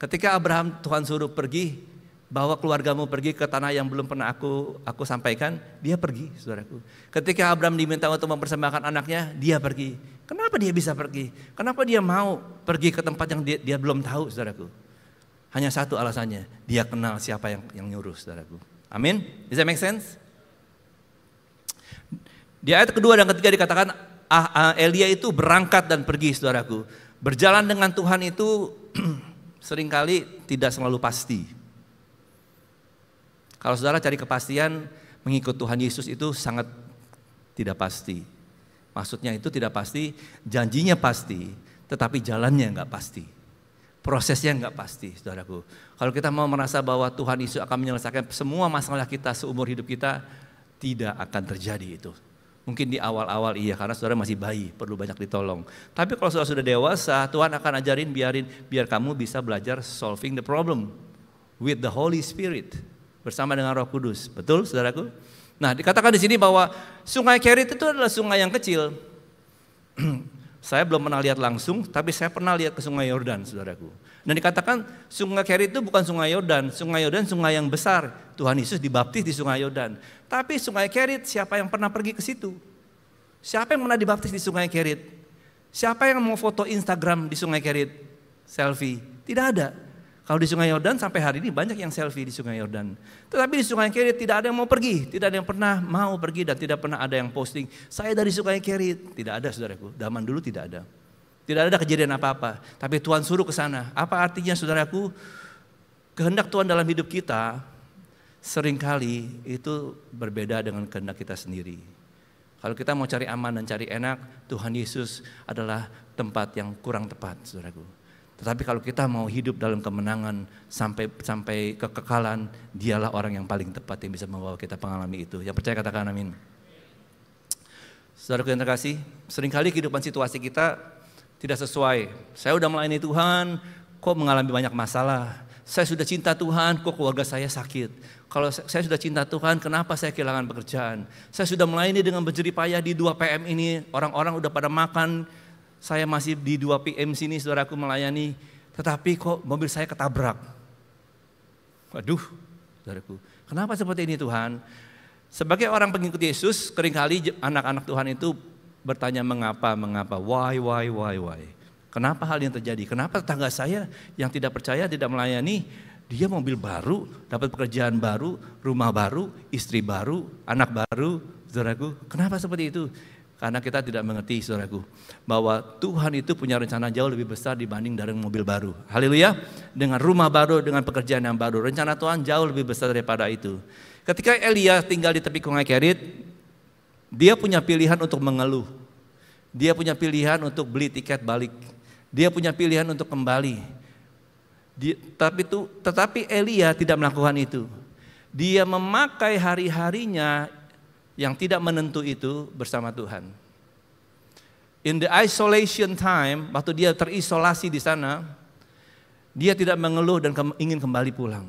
Ketika Abraham Tuhan suruh pergi, bawa keluargamu pergi ke tanah yang belum pernah aku sampaikan, dia pergi saudaraku. Ketika Abraham diminta untuk mempersembahkan anaknya, dia pergi. Kenapa dia bisa pergi? Kenapa dia mau pergi ke tempat yang dia belum tahu saudaraku? Hanya satu alasannya, dia kenal siapa yang nyuruh saudaraku. Amin? Does that make sense? Di ayat kedua dan ketiga dikatakan Elia itu berangkat dan pergi saudaraku. Berjalan dengan Tuhan itu seringkali tidak selalu pasti. Kalau saudara cari kepastian, mengikut Tuhan Yesus itu sangat tidak pasti. Maksudnya itu tidak pasti, janjinya pasti, tetapi jalannya enggak pasti. Prosesnya enggak pasti, saudaraku. Kalau kita mau merasa bahwa Tuhan Yesus akan menyelesaikan semua masalah kita seumur hidup kita, tidak akan terjadi itu. Mungkin di awal-awal iya, karena saudara masih bayi, perlu banyak ditolong. Tapi kalau saudara sudah dewasa, Tuhan akan ajarin biar kamu bisa belajar solving the problem with the Holy Spirit. Bersama dengan Roh Kudus, betul saudaraku? Nah dikatakan di sini bahwa Sungai Kerit itu adalah sungai yang kecil. Saya belum pernah lihat langsung, tapi saya pernah lihat ke Sungai Yordan saudaraku. Dan dikatakan Sungai Kerit itu bukan Sungai Yordan sungai yang besar. Tuhan Yesus dibaptis di Sungai Yordan. Tapi Sungai Kerit siapa yang pernah pergi ke situ? Siapa yang pernah dibaptis di Sungai Kerit? Siapa yang mau foto Instagram di Sungai Kerit? Selfie? Tidak ada. Kalau di Sungai Yordan sampai hari ini banyak yang selfie di Sungai Yordan. Tetapi di Sungai Kerit tidak ada yang mau pergi, tidak ada yang pernah mau pergi dan tidak pernah ada yang posting. Saya dari Sungai Kerit, tidak ada saudaraku. Zaman dulu tidak ada. Tidak ada kejadian apa-apa. Tapi Tuhan suruh ke sana. Apa artinya saudaraku? Kehendak Tuhan dalam hidup kita seringkali itu berbeda dengan kehendak kita sendiri. Kalau kita mau cari aman dan cari enak, Tuhan Yesus adalah tempat yang kurang tepat saudaraku. Tetapi kalau kita mau hidup dalam kemenangan sampai kekekalan, dialah orang yang paling tepat yang bisa membawa kita mengalami itu. Yang percaya katakan amin. Saudaraku yang terkasih, seringkali kehidupan situasi kita tidak sesuai. Saya sudah melayani Tuhan, kok mengalami banyak masalah. Saya sudah cinta Tuhan, kok keluarga saya sakit. Kalau saya sudah cinta Tuhan, kenapa saya kehilangan pekerjaan? Saya sudah melayani dengan berjerih payah di 2 PM ini, orang-orang udah pada makan. Saya masih di 2 PM sini saudaraku melayani, tetapi kok mobil saya ketabrak. Waduh, saudaraku, kenapa seperti ini Tuhan? Sebagai orang pengikut Yesus, seringkali anak-anak Tuhan itu bertanya mengapa, why. Kenapa hal yang terjadi? Kenapa tetangga saya yang tidak percaya, tidak melayani, dia mobil baru, dapat pekerjaan baru, rumah baru, istri baru, anak baru, saudaraku. Kenapa seperti itu? Karena kita tidak mengerti saudaraku, bahwa Tuhan itu punya rencana jauh lebih besar dibanding dari mobil baru. Haleluya, dengan rumah baru, dengan pekerjaan yang baru. Rencana Tuhan jauh lebih besar daripada itu. Ketika Elia tinggal di tepi Sungai Kerit, dia punya pilihan untuk mengeluh. Dia punya pilihan untuk beli tiket balik. Dia punya pilihan untuk kembali. Tetapi Elia tidak melakukan itu. Dia memakai hari-harinya yang tidak menentu itu bersama Tuhan. In the isolation time, waktu dia terisolasi di sana, dia tidak mengeluh dan ingin kembali pulang.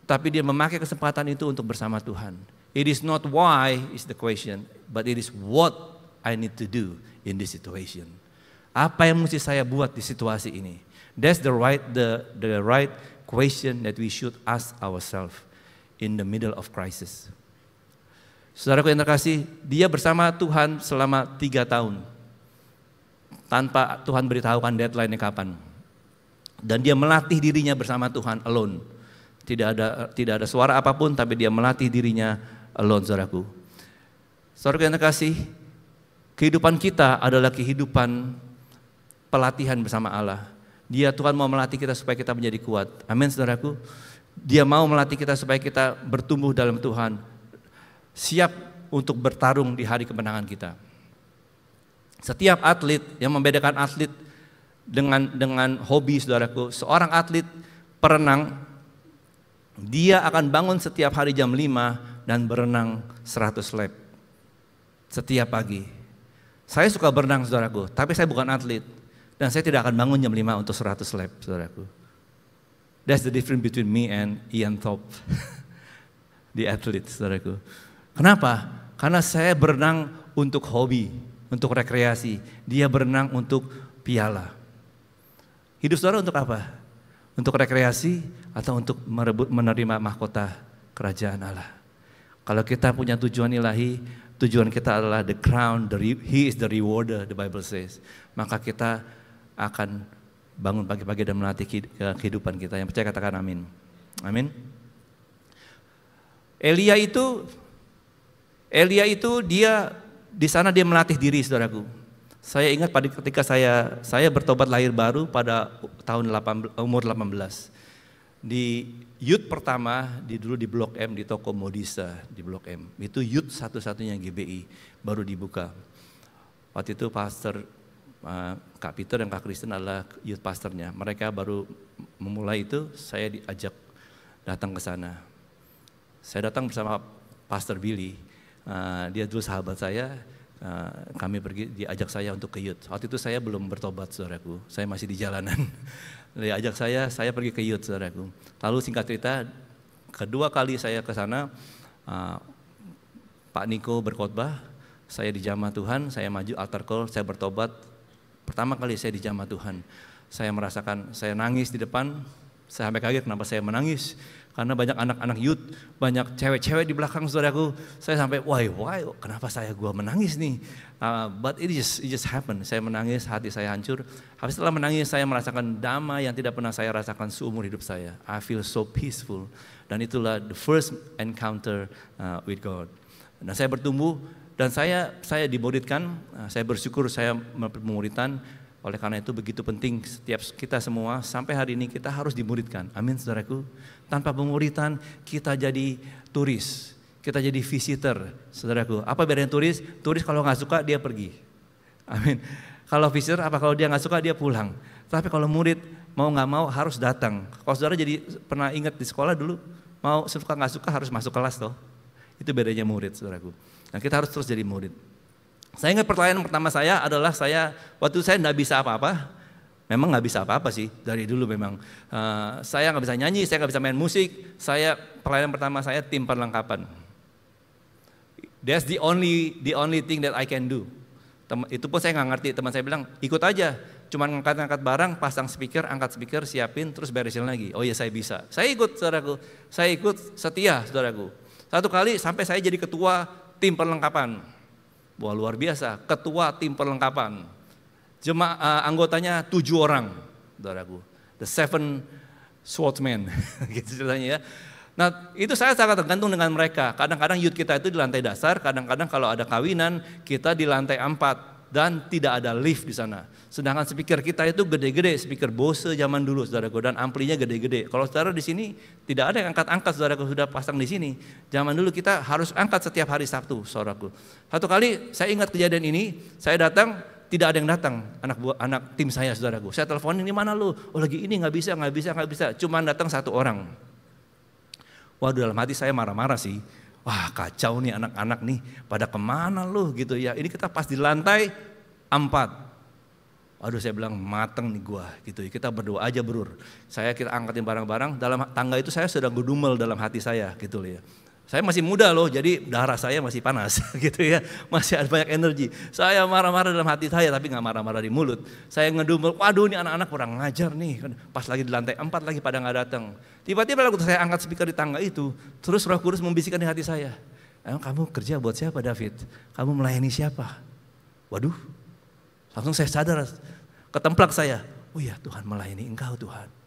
Tapi dia memakai kesempatan itu untuk bersama Tuhan. It is not why is the question, but it is what I need to do in this situation. Apa yang mesti saya buat di situasi ini? That's the right question that we should ask ourselves in the middle of crisis. Saudaraku yang terkasih, dia bersama Tuhan selama 3 tahun. Tanpa Tuhan beritahukan deadline-nya kapan. Dan dia melatih dirinya bersama Tuhan alone. Tidak ada suara apapun, tapi dia melatih dirinya alone, saudaraku. Saudaraku yang terkasih, kehidupan kita adalah kehidupan pelatihan bersama Allah. Tuhan mau melatih kita supaya kita menjadi kuat. Amin saudaraku. Dia mau melatih kita supaya kita bertumbuh dalam Tuhan. Siap untuk bertarung di hari kemenangan kita. Setiap atlet, yang membedakan atlet dengan hobi saudaraku, seorang atlet perenang Dia akan bangun setiap hari jam 5 dan berenang 100 lap setiap pagi. Saya suka berenang saudaraku, tapi saya bukan atlet. Dan saya tidak akan bangun jam 5 untuk 100 lap saudaraku. That's the difference between me and Ian Thorpe, the athlete saudaraku. Kenapa? Karena saya berenang untuk hobi, untuk rekreasi. Dia berenang untuk piala. Hidup saudara untuk apa? Untuk rekreasi atau untuk menerima mahkota kerajaan Allah? Kalau kita punya tujuan ilahi, tujuan kita adalah the crown, he is the rewarder, the Bible says. Maka kita akan bangun pagi-pagi dan melatih kehidupan kita. Yang percaya katakan amin. Amin. Elia itu dia di sana dia melatih diri saudaraku. Saya ingat pada ketika saya bertobat lahir baru pada tahun umur 18. Di youth pertama dulu di Blok M di toko Modisa di Blok M. Itu youth satu-satunya GBI baru dibuka. Waktu itu pastor Kak Peter dan Kak Kristen adalah youth pastornya. Mereka baru memulai itu, saya diajak datang ke sana. Saya datang bersama Pastor Billy. Dia dulu sahabat saya. Kami pergi, diajak saya untuk ke youth. Waktu itu saya belum bertobat saudaraku, saya masih di jalanan. Diajak saya pergi ke youth saudaraku. Lalu singkat cerita, kedua kali saya ke sana, Pak Niko berkhotbah, saya dijamah Tuhan, saya maju altar call, saya bertobat. Pertama kali saya dijamah Tuhan, saya merasakan, saya nangis di depan, saya sampai kaget kenapa saya menangis. Karena banyak anak-anak youth, banyak cewek-cewek di belakang saudaraku. Saya sampai, why, kenapa gua menangis nih? But it just happened. Saya menangis, hati saya hancur. Habis setelah menangis, saya merasakan damai yang tidak pernah saya rasakan seumur hidup saya. I feel so peaceful. Dan itulah the first encounter with God. Dan saya bertumbuh, dan saya dimuridkan. Saya bersyukur saya memuritan. Oleh karena itu begitu penting setiap kita semua sampai hari ini kita harus dimuridkan. Amin saudaraku. Tanpa pemuritan kita jadi turis, kita jadi visitor saudaraku. Apa bedanya turis? Turis kalau nggak suka dia pergi. Amin. Kalau visitor apa kalau dia nggak suka dia pulang. Tapi kalau murid mau nggak mau harus datang. Kalau saudara jadi pernah ingat di sekolah dulu mau suka nggak suka harus masuk kelas toh. Itu bedanya murid saudaraku. Nah kita harus terus jadi murid. Saya ingat pertanyaan pertama saya adalah waktu saya nggak bisa apa-apa, memang nggak bisa apa-apa sih dari dulu memang. Saya nggak bisa nyanyi, saya nggak bisa main musik. Pelayanan pertama saya tim perlengkapan. That's the only thing that I can do. Itu pun saya nggak ngerti. Teman saya bilang ikut aja, cuman ngangkat barang, pasang speaker, angkat speaker, siapin, terus beresin lagi. Oh iya saya bisa. Saya ikut saudaraku, saya ikut setia saudaraku. Satu kali sampai saya jadi ketua tim perlengkapan. Wah luar biasa, ketua tim perlengkapan. Anggotanya 7 orang, saudaraku. The 7 swordsmen, gitu ceritanya ya. Nah itu saya sangat tergantung dengan mereka. Kadang-kadang youth kita itu di lantai dasar, kadang-kadang kalau ada kawinan kita di lantai 4 dan tidak ada lift di sana. Sedangkan speaker kita itu gede-gede, speaker Bose zaman dulu saudaraku, dan amplinya gede-gede. Kalau saudara di sini tidak ada yang angkat-angkat saudaraku, sudah pasang di sini. Zaman dulu kita harus angkat setiap hari Sabtu saudaraku. Satu kali saya ingat kejadian ini, saya datang, tidak ada yang datang, anak tim saya saudaraku. Saya teleponin, ini mana lu? Oh lagi ini nggak bisa. Cuman datang 1 orang. Waduh dalam hati saya marah-marah sih. Wah kacau nih anak-anak nih, pada kemana lu gitu ya. Ini kita pas di lantai 4. Waduh saya bilang mateng nih gua gitu ya. Kita berdoa aja Brur. Kita angkatin barang-barang, dalam tangga itu saya sedang gedumel dalam hati saya gitu ya. Saya masih muda loh, jadi darah saya masih panas gitu ya. Masih ada banyak energi. Saya marah-marah dalam hati saya, tapi gak marah-marah di mulut. Saya ngedumel, waduh ini anak-anak kurang ngajar nih. Pas lagi di lantai 4 lagi pada gak datang. Tiba-tiba waktu saya angkat speaker di tangga itu, terus Roh Kudus membisikkan di hati saya. Emang kamu kerja buat siapa David? Kamu melayani siapa? Waduh, langsung saya sadar, ketemplak saya. Oh ya Tuhan melayani Engkau Tuhan.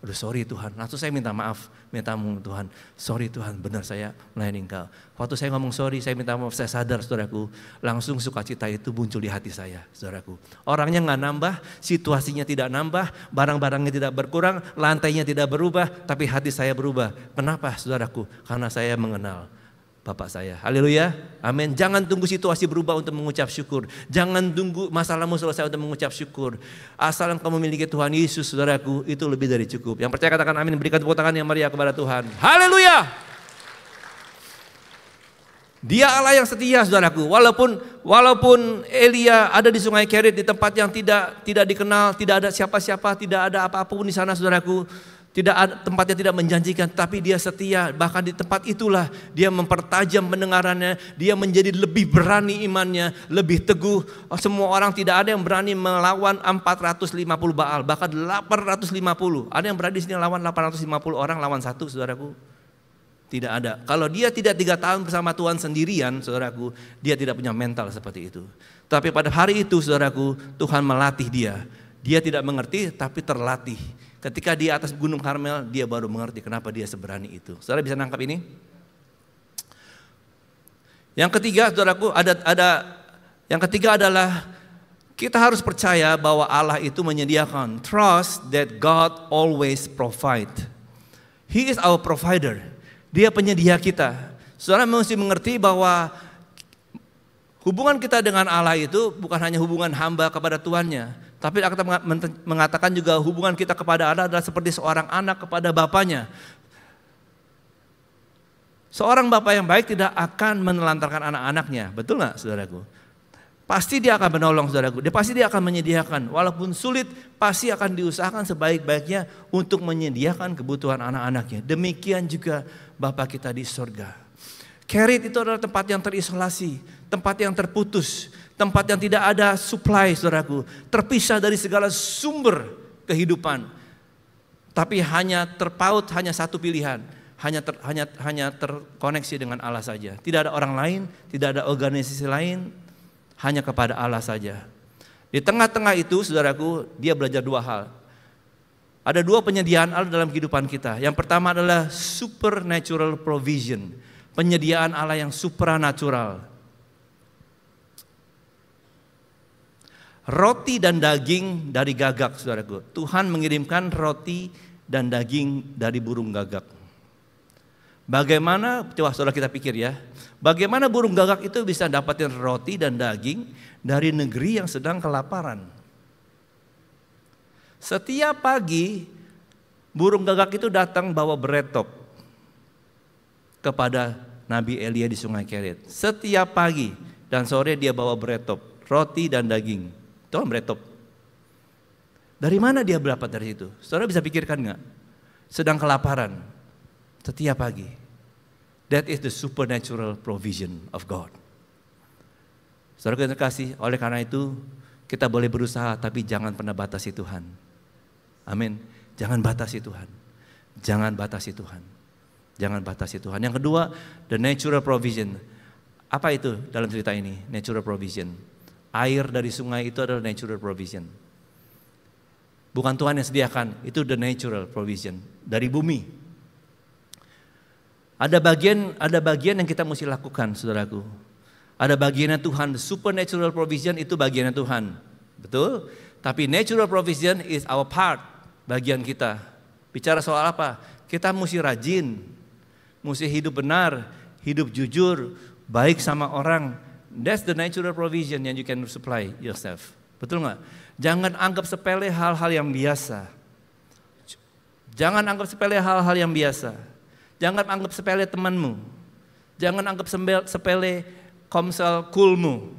Aduh sorry Tuhan, langsung saya minta maaf, Tuhan. Sorry Tuhan, benar saya melayani Engkau. Waktu saya ngomong sorry, saya minta maaf, saya sadar saudaraku. Langsung sukacita itu muncul di hati saya saudaraku. Orangnya gak nambah, situasinya tidak nambah, barang-barangnya tidak berkurang, lantainya tidak berubah, tapi hati saya berubah. Kenapa saudaraku? Karena saya mengenal Bapak saya. Haleluya. Amin. Jangan tunggu situasi berubah untuk mengucap syukur. Jangan tunggu masalahmu selesai untuk mengucap syukur. Asal engkau memiliki Tuhan Yesus, saudaraku, itu lebih dari cukup. Yang percaya katakan amin. Berikan tepuk tangan yang meriah kepada Tuhan. Haleluya. Dia Allah yang setia, saudaraku. Walaupun Elia ada di Sungai Kerit, di tempat yang tidak dikenal, tidak ada siapa-siapa, tidak ada apa-apapun di sana, saudaraku. Tempatnya tidak menjanjikan, tapi dia setia. Bahkan di tempat itulah dia mempertajam pendengarannya, dia menjadi lebih berani imannya, lebih teguh. Semua orang tidak ada yang berani melawan 450 Baal, bahkan 850. Ada yang berani di sini lawan 850 orang, lawan satu, saudaraku? Tidak ada. Kalau dia tidak 3 tahun bersama Tuhan sendirian, saudaraku, dia tidak punya mental seperti itu. Tapi pada hari itu, saudaraku, Tuhan melatih dia. Dia tidak mengerti, tapi terlatih. Ketika di atas Gunung Karmel, dia baru mengerti kenapa dia seberani itu. Saudara bisa nangkap ini? Yang ketiga, saudaraku, yang ketiga adalah kita harus percaya bahwa Allah itu menyediakan. Trust that God always provide. He is our provider. Dia penyedia kita. Saudara mesti mengerti bahwa hubungan kita dengan Allah itu bukan hanya hubungan hamba kepada Tuhannya. Tapi kita mengatakan juga hubungan kita kepada Allah adalah seperti seorang anak kepada bapaknya. Seorang bapak yang baik tidak akan menelantarkan anak-anaknya. Betul gak, saudaraku? Pasti dia akan menolong, saudaraku. Pasti dia akan menyediakan. Walaupun sulit, pasti akan diusahakan sebaik-baiknya untuk menyediakan kebutuhan anak-anaknya. Demikian juga Bapa kita di sorga. Kerit itu adalah tempat yang terisolasi, tempat yang terputus, tempat yang tidak ada supply, saudaraku, terpisah dari segala sumber kehidupan. Tapi hanya terpaut, hanya satu pilihan, hanya terkoneksi dengan Allah saja. Tidak ada orang lain, tidak ada organisasi lain, hanya kepada Allah saja. Di tengah-tengah itu, saudaraku, dia belajar 2 hal. Ada 2 penyediaan Allah dalam kehidupan kita. Yang pertama adalah supernatural provision, penyediaan Allah yang supranatural. Roti dan daging dari gagak, saudaraku. Tuhan mengirimkan roti dan daging dari burung gagak. Bagaimana, coba saudara kita pikir ya. Bagaimana burung gagak itu bisa dapatin roti dan daging dari negeri yang sedang kelaparan? Setiap pagi burung gagak itu datang bawa beretop kepada Nabi Elia di Sungai Kerit. Setiap pagi dan sore dia bawa beretop, roti dan daging. Itu beretop. Dari mana dia berdapat dari itu? Saudara bisa pikirkan nggak? Sedang kelaparan setiap pagi. That is the supernatural provision of God. Saudara kita kasih, oleh karena itu kita boleh berusaha tapi jangan pernah batasi Tuhan. Amin. Jangan batasi Tuhan. Jangan batasi Tuhan. Jangan batasi Tuhan. Yang kedua, the natural provision. Apa itu dalam cerita ini? Natural provision. Air dari sungai itu adalah natural provision. Bukan Tuhan yang sediakan, itu the natural provision dari bumi. Ada bagian yang kita mesti lakukan, saudaraku. Ada bagiannya Tuhan, supernatural provision itu bagiannya Tuhan. Betul? Tapi natural provision is our part, bagian kita. Bicara soal apa? Kita mesti rajin, mesti hidup benar, hidup jujur, baik sama orang. That's the natural provision yang you can supply yourself. Betul nggak? Jangan anggap sepele hal-hal yang biasa. Jangan anggap sepele hal-hal yang biasa. Jangan anggap sepele temanmu. Jangan anggap sepele komsel coolmu.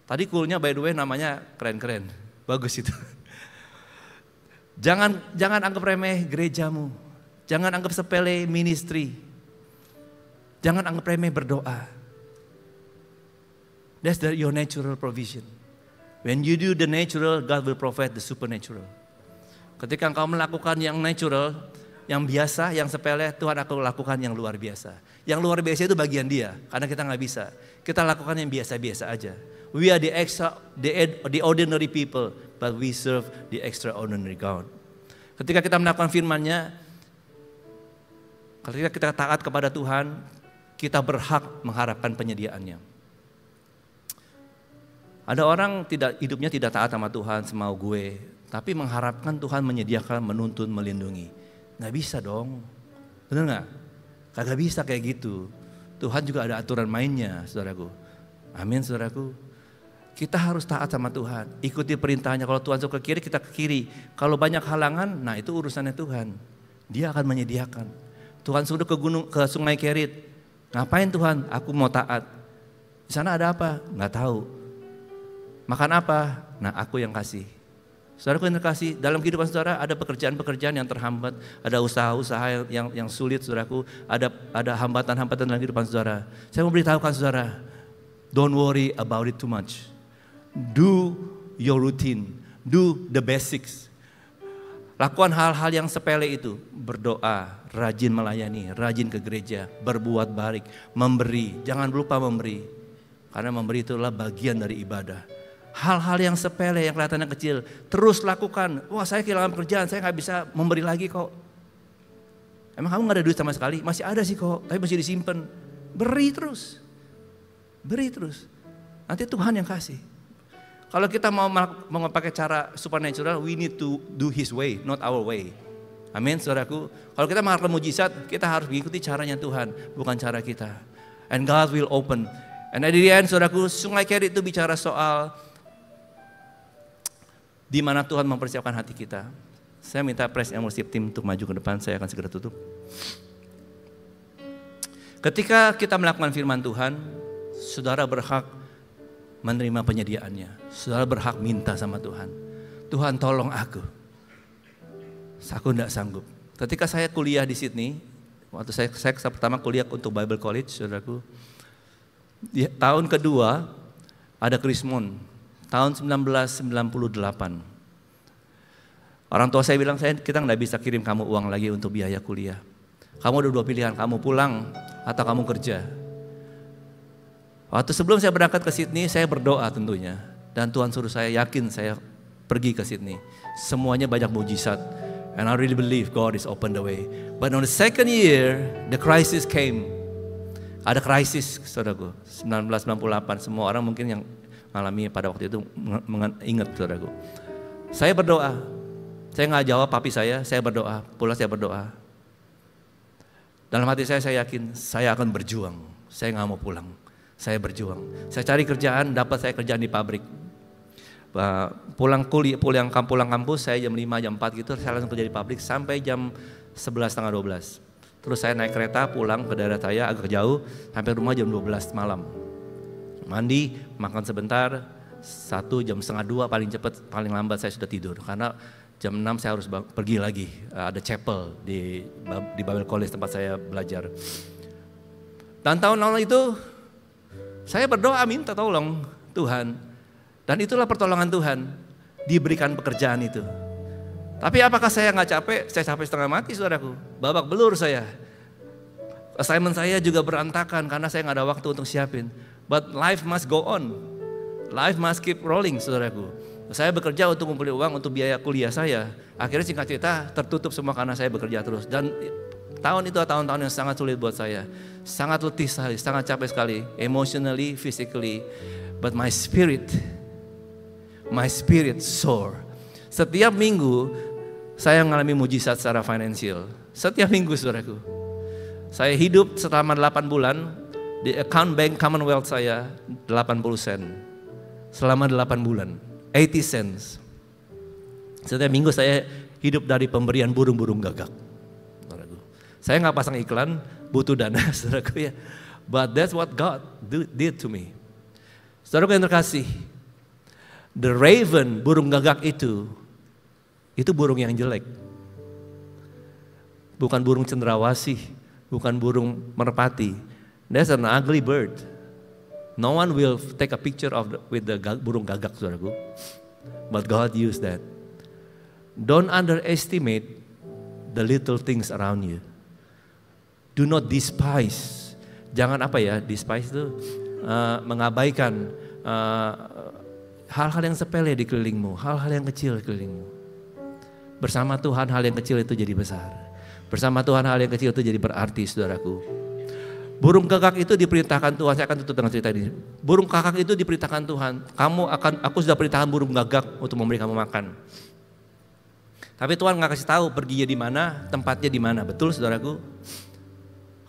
Tadi coolnya by the way namanya keren-keren. Bagus itu. Jangan anggap remeh gerejamu. Jangan anggap sepele ministry. Jangan anggap remeh berdoa. That's your natural provision. When you do the natural, God will provide the supernatural. Ketika engkau melakukan yang natural, yang biasa, yang sepele, Tuhan akan lakukan yang luar biasa. Yang luar biasa itu bagian Dia, karena kita nggak bisa. Kita lakukan yang biasa-biasa aja. We are the ordinary people, but we serve the extraordinary God. Ketika kita melakukan firman-Nya, ketika kita taat kepada Tuhan, kita berhak mengharapkan penyediaan-Nya. Ada orang hidupnya tidak taat sama Tuhan, semau gue, tapi mengharapkan Tuhan menyediakan, menuntun, melindungi. Nggak bisa dong, bener nggak? Kagak bisa kayak gitu. Tuhan juga ada aturan mainnya, saudaraku. Amin, saudaraku. Kita harus taat sama Tuhan, ikuti perintahnya. Kalau Tuhan suruh ke kiri, kita ke kiri. Kalau banyak halangan, nah itu urusannya Tuhan. Dia akan menyediakan. Tuhan suruh ke Sungai Kerit. Ngapain Tuhan? Aku mau taat. Di sana ada apa? Nggak tahu. Makan apa? Nah, aku yang kasih. Saudaraku yang terkasih, dalam kehidupan saudara ada pekerjaan-pekerjaan yang terhambat, ada usaha-usaha yang sulit, saudaraku, ada hambatan-hambatan dalam kehidupan saudara. Saya mau beritahukan saudara, don't worry about it too much. Do your routine, do the basics. Lakukan hal-hal yang sepele itu, berdoa, rajin melayani, rajin ke gereja, berbuat baik, memberi, jangan lupa memberi. Karena memberi itulah bagian dari ibadah. Hal-hal yang sepele yang kelihatannya kecil, terus lakukan. Wah, saya kehilangan pekerjaan, saya nggak bisa memberi lagi kok. Emang kamu nggak ada duit sama sekali? Masih ada sih kok, tapi masih disimpan. Beri terus, beri terus. Nanti Tuhan yang kasih. Kalau kita mau pakai cara supernatural, we need to do His way, not our way. Amin, saudaraku. Kalau kita mengharapkan mujizat, kita harus mengikuti caranya Tuhan, bukan cara kita. And God will open. And at the end, saudaraku, Sungai Kerit itu bicara soal di mana Tuhan mempersiapkan hati kita. Saya minta praise and worship team untuk maju ke depan, saya akan segera tutup. Ketika kita melakukan firman Tuhan, saudara berhak menerima penyediaannya. Saudara berhak minta sama Tuhan. Tuhan tolong aku. Aku tidak sanggup. Ketika saya kuliah di Sydney, waktu saya pertama kuliah untuk Bible College, saudaraku. Di tahun kedua ada Krismon, tahun 1998. Orang tua saya bilang, kita nggak bisa kirim kamu uang lagi untuk biaya kuliah. Kamu ada dua pilihan, kamu pulang atau kamu kerja. Waktu sebelum saya berangkat ke Sydney, saya berdoa tentunya. Dan Tuhan suruh saya yakin saya pergi ke Sydney. Semuanya banyak mujizat. And I really believe God is open the way. But on the second year, the crisis came. Ada krisis, saudaraku. 1998, semua orang mungkin yang mengalami pada waktu itu ingat, saudaraku. Saya berdoa. Saya nggak jawab papi saya berdoa. Pulang saya berdoa. Dalam hati saya yakin saya akan berjuang. Saya nggak mau pulang. Saya berjuang. Saya cari kerjaan, dapat saya kerjaan di pabrik. Pulang kampus, saya jam 5, jam 4 gitu, saya langsung kerja di pabrik sampai jam 11:30, 12. Terus saya naik kereta pulang ke daerah saya agak jauh, sampai rumah jam 12 malam. Mandi, makan sebentar, 1 jam setengah 2 paling cepat, paling lambat saya sudah tidur. Karena jam 6 saya harus pergi lagi, ada chapel di Bible College tempat saya belajar. Dan tahun lalu itu, saya berdoa minta tolong Tuhan. Dan itulah pertolongan Tuhan, diberikan pekerjaan itu. Tapi apakah saya nggak capek? Saya capek setengah mati, saudaraku. Babak belur saya. Assignment saya juga berantakan karena saya nggak ada waktu untuk siapin. But life must go on. Life must keep rolling, saudaraku. Saya bekerja untuk ngumpulin uang untuk biaya kuliah saya. Akhirnya singkat cerita tertutup semua karena saya bekerja terus. Dan tahun itu tahun-tahun yang sangat sulit buat saya. Sangat letih sekali, sangat capek sekali. Emotionally, physically. But my spirit soar. Setiap minggu saya mengalami mujizat secara finansial. Setiap minggu, saudaraku. Saya hidup selama 8 bulan di account bank Commonwealth saya 80 sen. Selama 8 bulan, 80 cents. Setiap minggu saya hidup dari pemberian burung-burung gagak. Saudaraku. Saya nggak pasang iklan, butuh dana, saudaraku ya. But that's what God did to me. Saudaraku yang terkasih, the raven, burung gagak itu burung yang jelek. Bukan burung cendrawasih, bukan burung merpati. That's an ugly bird. No one will take a picture with the burung gagak, saudaraku. But God used that. Don't underestimate the little things around you. Do not despise. Jangan despise itu mengabaikan hal-hal yang sepele di kelilingmu, hal-hal yang kecil di kelilingmu. Bersama Tuhan hal yang kecil itu jadi besar. Bersama Tuhan hal yang kecil itu jadi berarti, saudaraku. Burung gagak itu diperintahkan Tuhan, saya akan tutup dengan cerita ini. Burung gagak itu diperintahkan Tuhan, aku sudah perintahkan burung gagak untuk memberi kamu makan. Tapi Tuhan nggak kasih tahu perginya di mana, tempatnya di mana, betul, saudaraku?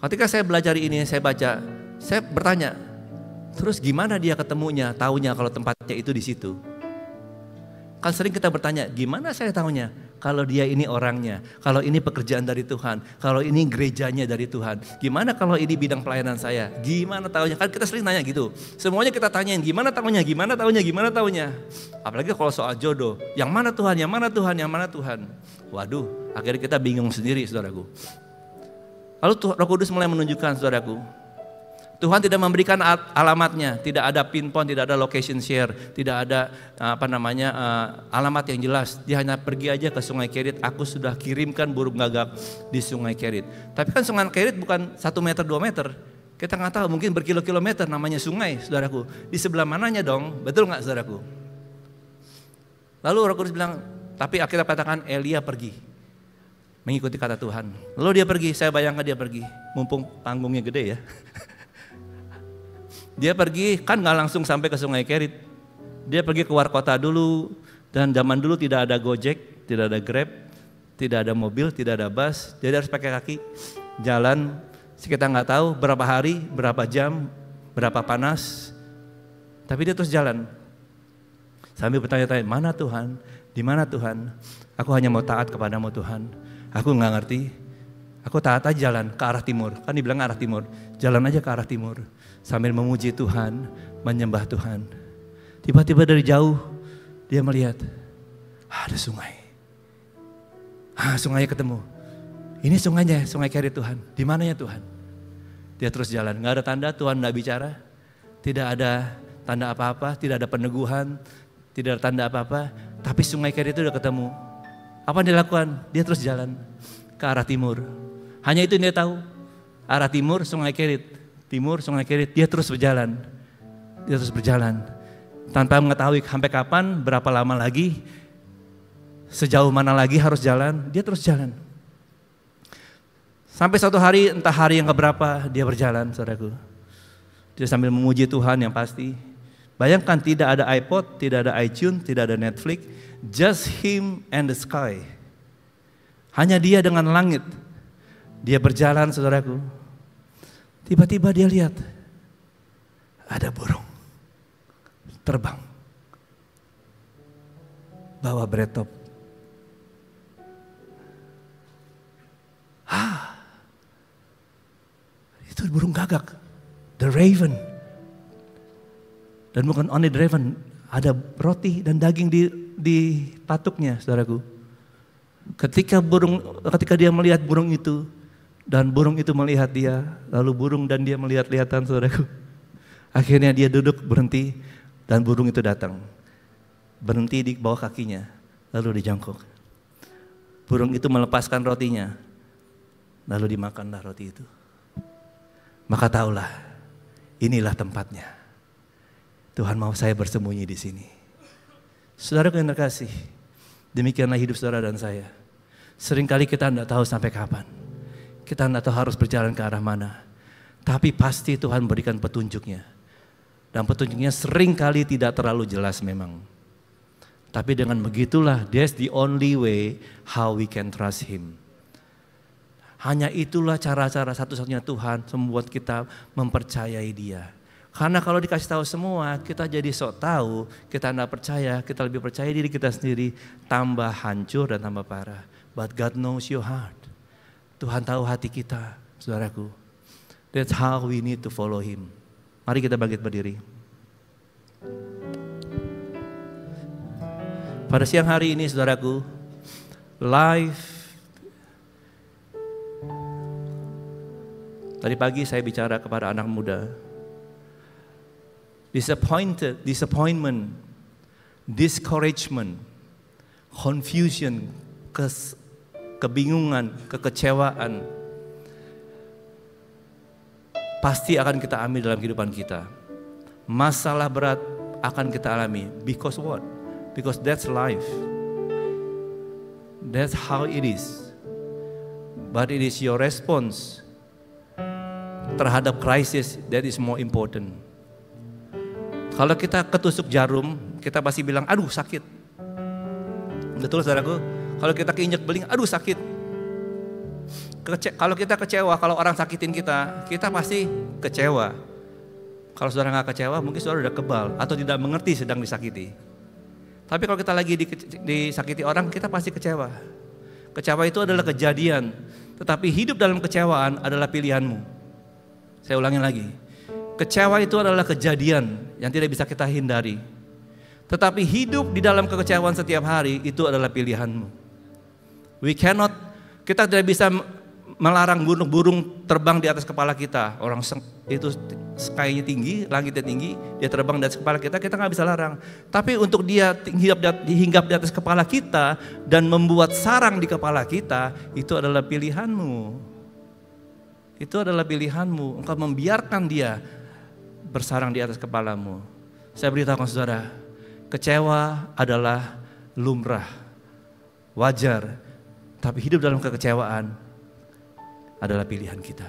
Ketika saya belajar ini, saya baca Saya bertanya, terus gimana dia ketemunya, taunya kalau tempatnya itu di situ? Kan sering kita bertanya, gimana saya taunya? Kalau dia ini orangnya, kalau ini pekerjaan dari Tuhan, kalau ini gerejanya dari Tuhan. Gimana kalau ini bidang pelayanan saya? Gimana taunya? Kan kita sering nanya gitu. Semuanya kita tanyain, gimana taunya, gimana taunya, gimana taunya. Apalagi kalau soal jodoh, yang mana Tuhan, yang mana Tuhan, yang mana Tuhan. Waduh, akhirnya kita bingung sendiri saudaraku. Lalu Roh Kudus mulai menunjukkan saudaraku, Tuhan tidak memberikan alamatnya, tidak ada pinpoint, tidak ada location share, tidak ada alamat yang jelas. Dia hanya pergi aja ke Sungai Kerit, aku sudah kirimkan burung gagak di Sungai Kerit. Tapi kan Sungai Kerit bukan 1 meter 2 meter. Kita nggak tahu, mungkin berkilo-kilometer namanya sungai, saudaraku. Di sebelah mananya dong, betul nggak saudaraku? Lalu Roh Kudus bilang, tapi akhirnya katakan Elia pergi mengikuti kata Tuhan. Lalu dia pergi, saya bayangkan dia pergi, mumpung panggungnya gede ya. Dia pergi, kan gak langsung sampai ke Sungai Kerit. Dia pergi keluar kota dulu, dan zaman dulu tidak ada Gojek, tidak ada Grab, tidak ada mobil, tidak ada bus. Jadi harus pakai kaki, jalan, kita gak tahu berapa hari, berapa jam, berapa panas. Tapi dia terus jalan. Sambil bertanya-tanya, mana Tuhan, di mana Tuhan? Aku hanya mau taat kepadamu Tuhan. Aku gak ngerti, aku taat aja jalan ke arah timur. Kan dibilang arah timur, jalan aja ke arah timur. Sambil memuji Tuhan, menyembah Tuhan. Tiba-tiba dari jauh dia melihat ada sungai. Sungainya ketemu. Ini sungainya, Sungai Kerit Tuhan. Di mananya Tuhan? Dia terus jalan, nggak ada tanda, Tuhan nggak bicara. Tidak ada tanda apa-apa, tidak ada peneguhan, tidak ada tanda apa-apa. Tapi Sungai Kerit itu udah ketemu. Apa yang dilakukan? Dia terus jalan ke arah timur. Hanya itu yang dia tahu. Arah timur, Sungai Kerit. Timur, Sungai Kerit, dia terus berjalan. Dia terus berjalan. Tanpa mengetahui sampai kapan, berapa lama lagi, sejauh mana lagi harus jalan, dia terus jalan. Sampai suatu hari, entah hari yang keberapa, dia berjalan, saudaraku. Dia sambil memuji Tuhan yang pasti. Bayangkan tidak ada iPod, tidak ada iTunes, tidak ada Netflix, just him and the sky. Hanya dia dengan langit. Dia berjalan, saudaraku. Tiba-tiba dia lihat ada burung terbang bawa beretop. Itu burung gagak, the raven. Dan bukan only the raven, ada roti dan daging di patuknya, saudaraku. Ketika dia melihat burung itu, dan burung itu melihat dia, lalu burung dan dia melihat-lihatan, saudaraku. Akhirnya dia duduk berhenti dan burung itu datang. Berhenti di bawah kakinya, lalu dijangkuk. Burung itu melepaskan rotinya, lalu dimakanlah roti itu. Maka tahulah, inilah tempatnya. Tuhan mau saya bersembunyi di sini. Saudaraku yang terkasih, demikianlah hidup saudara dan saya. Seringkali kita tidak tahu sampai kapan. Kita tidak tahu harus berjalan ke arah mana. Tapi pasti Tuhan berikan petunjuknya. Dan petunjuknya seringkali tidak terlalu jelas memang. Tapi dengan begitulah, that's the only way how we can trust Him. Hanya itulah cara-cara satu-satunya Tuhan membuat kita mempercayai Dia. Karena kalau dikasih tahu semua, kita jadi sok tahu, kita tidak percaya, kita lebih percaya diri kita sendiri, tambah hancur dan tambah parah. But God knows your heart. Tuhan tahu hati kita, saudaraku. That's how we need to follow Him. Mari kita bangkit berdiri. Pada siang hari ini, saudaraku, tadi pagi saya bicara kepada anak muda. Disappointment, discouragement, confusion, kebingungan, kekecewaan pasti akan kita ambil dalam kehidupan kita. Masalah berat akan kita alami. Because what? Because that's life. That's how it is. But it is your response terhadap krisis that is more important. Kalau kita ketusuk jarum, kita pasti bilang, aduh sakit. Betul saudaraku? Kalau kita keinjek beling, aduh sakit. Kalau kita kecewa, kalau orang sakitin kita, kita pasti kecewa. Kalau saudara nggak kecewa, mungkin saudara udah kebal atau tidak mengerti sedang disakiti. Tapi kalau kita lagi disakiti orang, kita pasti kecewa. Kecewa itu adalah kejadian, tetapi hidup dalam kecewaan adalah pilihanmu. Saya ulangi lagi. Kecewa itu adalah kejadian yang tidak bisa kita hindari. Tetapi hidup di dalam kekecewaan setiap hari itu adalah pilihanmu. Kita tidak bisa melarang burung terbang di atas kepala kita. Orang itu sky-nya tinggi, langitnya tinggi, dia terbang di atas kepala kita nggak bisa larang. Tapi untuk dia hinggap di atas kepala kita dan membuat sarang di kepala kita, itu adalah pilihanmu. Itu adalah pilihanmu. Engkau membiarkan dia bersarang di atas kepalamu. Saya beritahukan saudara, kecewa adalah lumrah, wajar. Tapi hidup dalam kekecewaan adalah pilihan kita.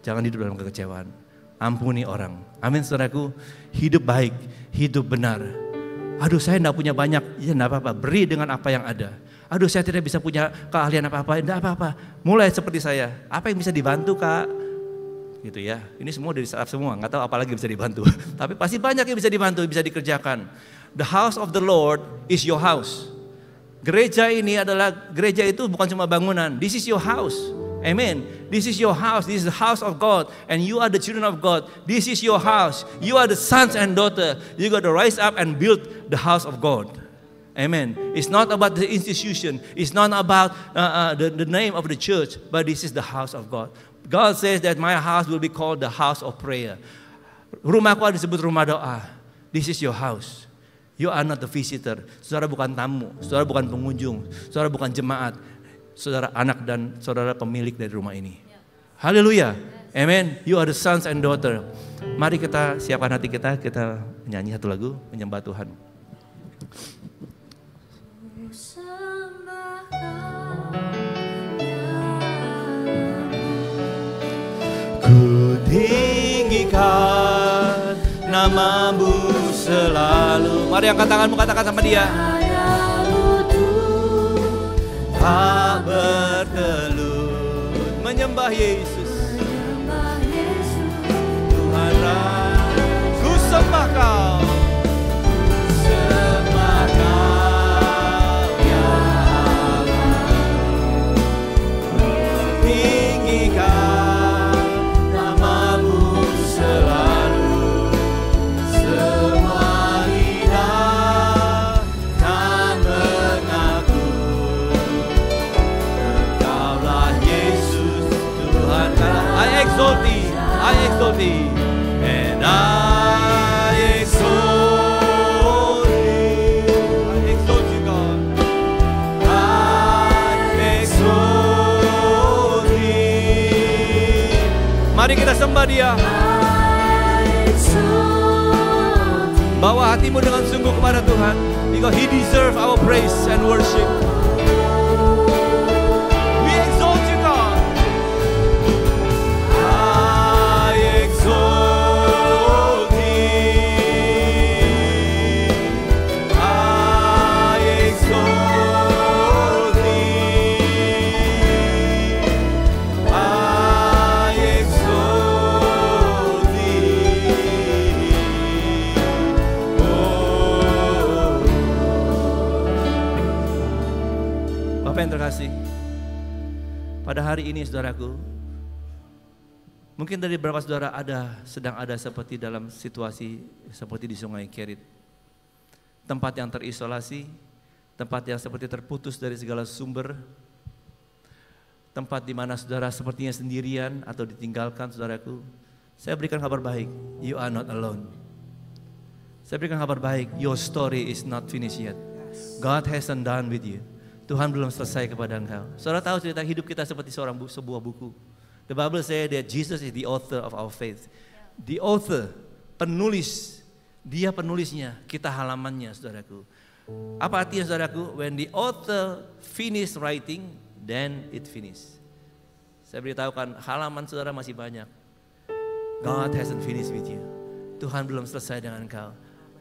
Jangan hidup dalam kekecewaan. Ampuni orang. Amin saudaraku. Hidup baik, hidup benar. Aduh saya enggak punya banyak. Ya enggak apa-apa, beri dengan apa yang ada. Aduh saya tidak bisa punya keahlian apa-apa. Enggak apa-apa. Mulai seperti saya. Apa yang bisa dibantu Kak? Gitu ya. Ini semua dari startup semua. Enggak tahu apa lagi bisa dibantu. Tapi pasti banyak yang bisa dibantu, bisa dikerjakan. The house of the Lord is your house. Gereja itu bukan cuma bangunan. This is your house. Amen. This is your house. This is the house of God. And you are the children of God. This is your house. You are the sons and daughters. You got to rise up and build the house of God. Amen. It's not about the institution. It's not about the name of the church. But this is the house of God. God says that my house will be called the house of prayer. Rumahku disebut rumah doa. This is your house. You are not the visitor. Saudara bukan tamu. Saudara bukan pengunjung. Saudara bukan jemaat. Saudara anak dan saudara pemilik dari rumah ini. Haleluya. Amen. You are the sons and daughter. Mari kita siapkan hati kita menyanyi satu lagu menyembah Tuhan. Ku tinggikan namamu selalu. Mari angkat tanganmu, katakan sama dia. Tak bertelut menyembah Yesus. Tuhan ku sembah Kau. Sembah Kau ya Allah. Tinggikan namamu selalu. Semua lidah kan mengaku Engkaulah Yesus Tuhan. I exalt thee, and I exalt thee. I exalt you God. I exalt thee. Mari kita sembah Dia. Bawa hatimu dengan sungguh kepada Tuhan, because He deserves our praise and worship. We exalt you God. I exalt thee. I exalt thee. I exalt thee. Bapak yang terkasih, pada hari ini saudaraku, mungkin dari beberapa saudara sedang ada seperti dalam situasi seperti di Sungai Kerit. Tempat yang terisolasi, tempat yang seperti terputus dari segala sumber, tempat di mana saudara sepertinya sendirian atau ditinggalkan saudaraku. Saya berikan kabar baik, you are not alone. Saya berikan kabar baik, your story is not finished yet. God hasn't done with you. Tuhan belum selesai kepada engkau. Saudara tahu cerita hidup kita seperti sebuah buku. The Bible says that Jesus is the author of our faith. The author, penulis. Dia penulisnya, kita halamannya saudaraku. Apa artinya saudaraku? When the author finish writing, then it finish. Saya beritahukan halaman saudara masih banyak. God hasn't finished with you. Tuhan belum selesai dengan engkau.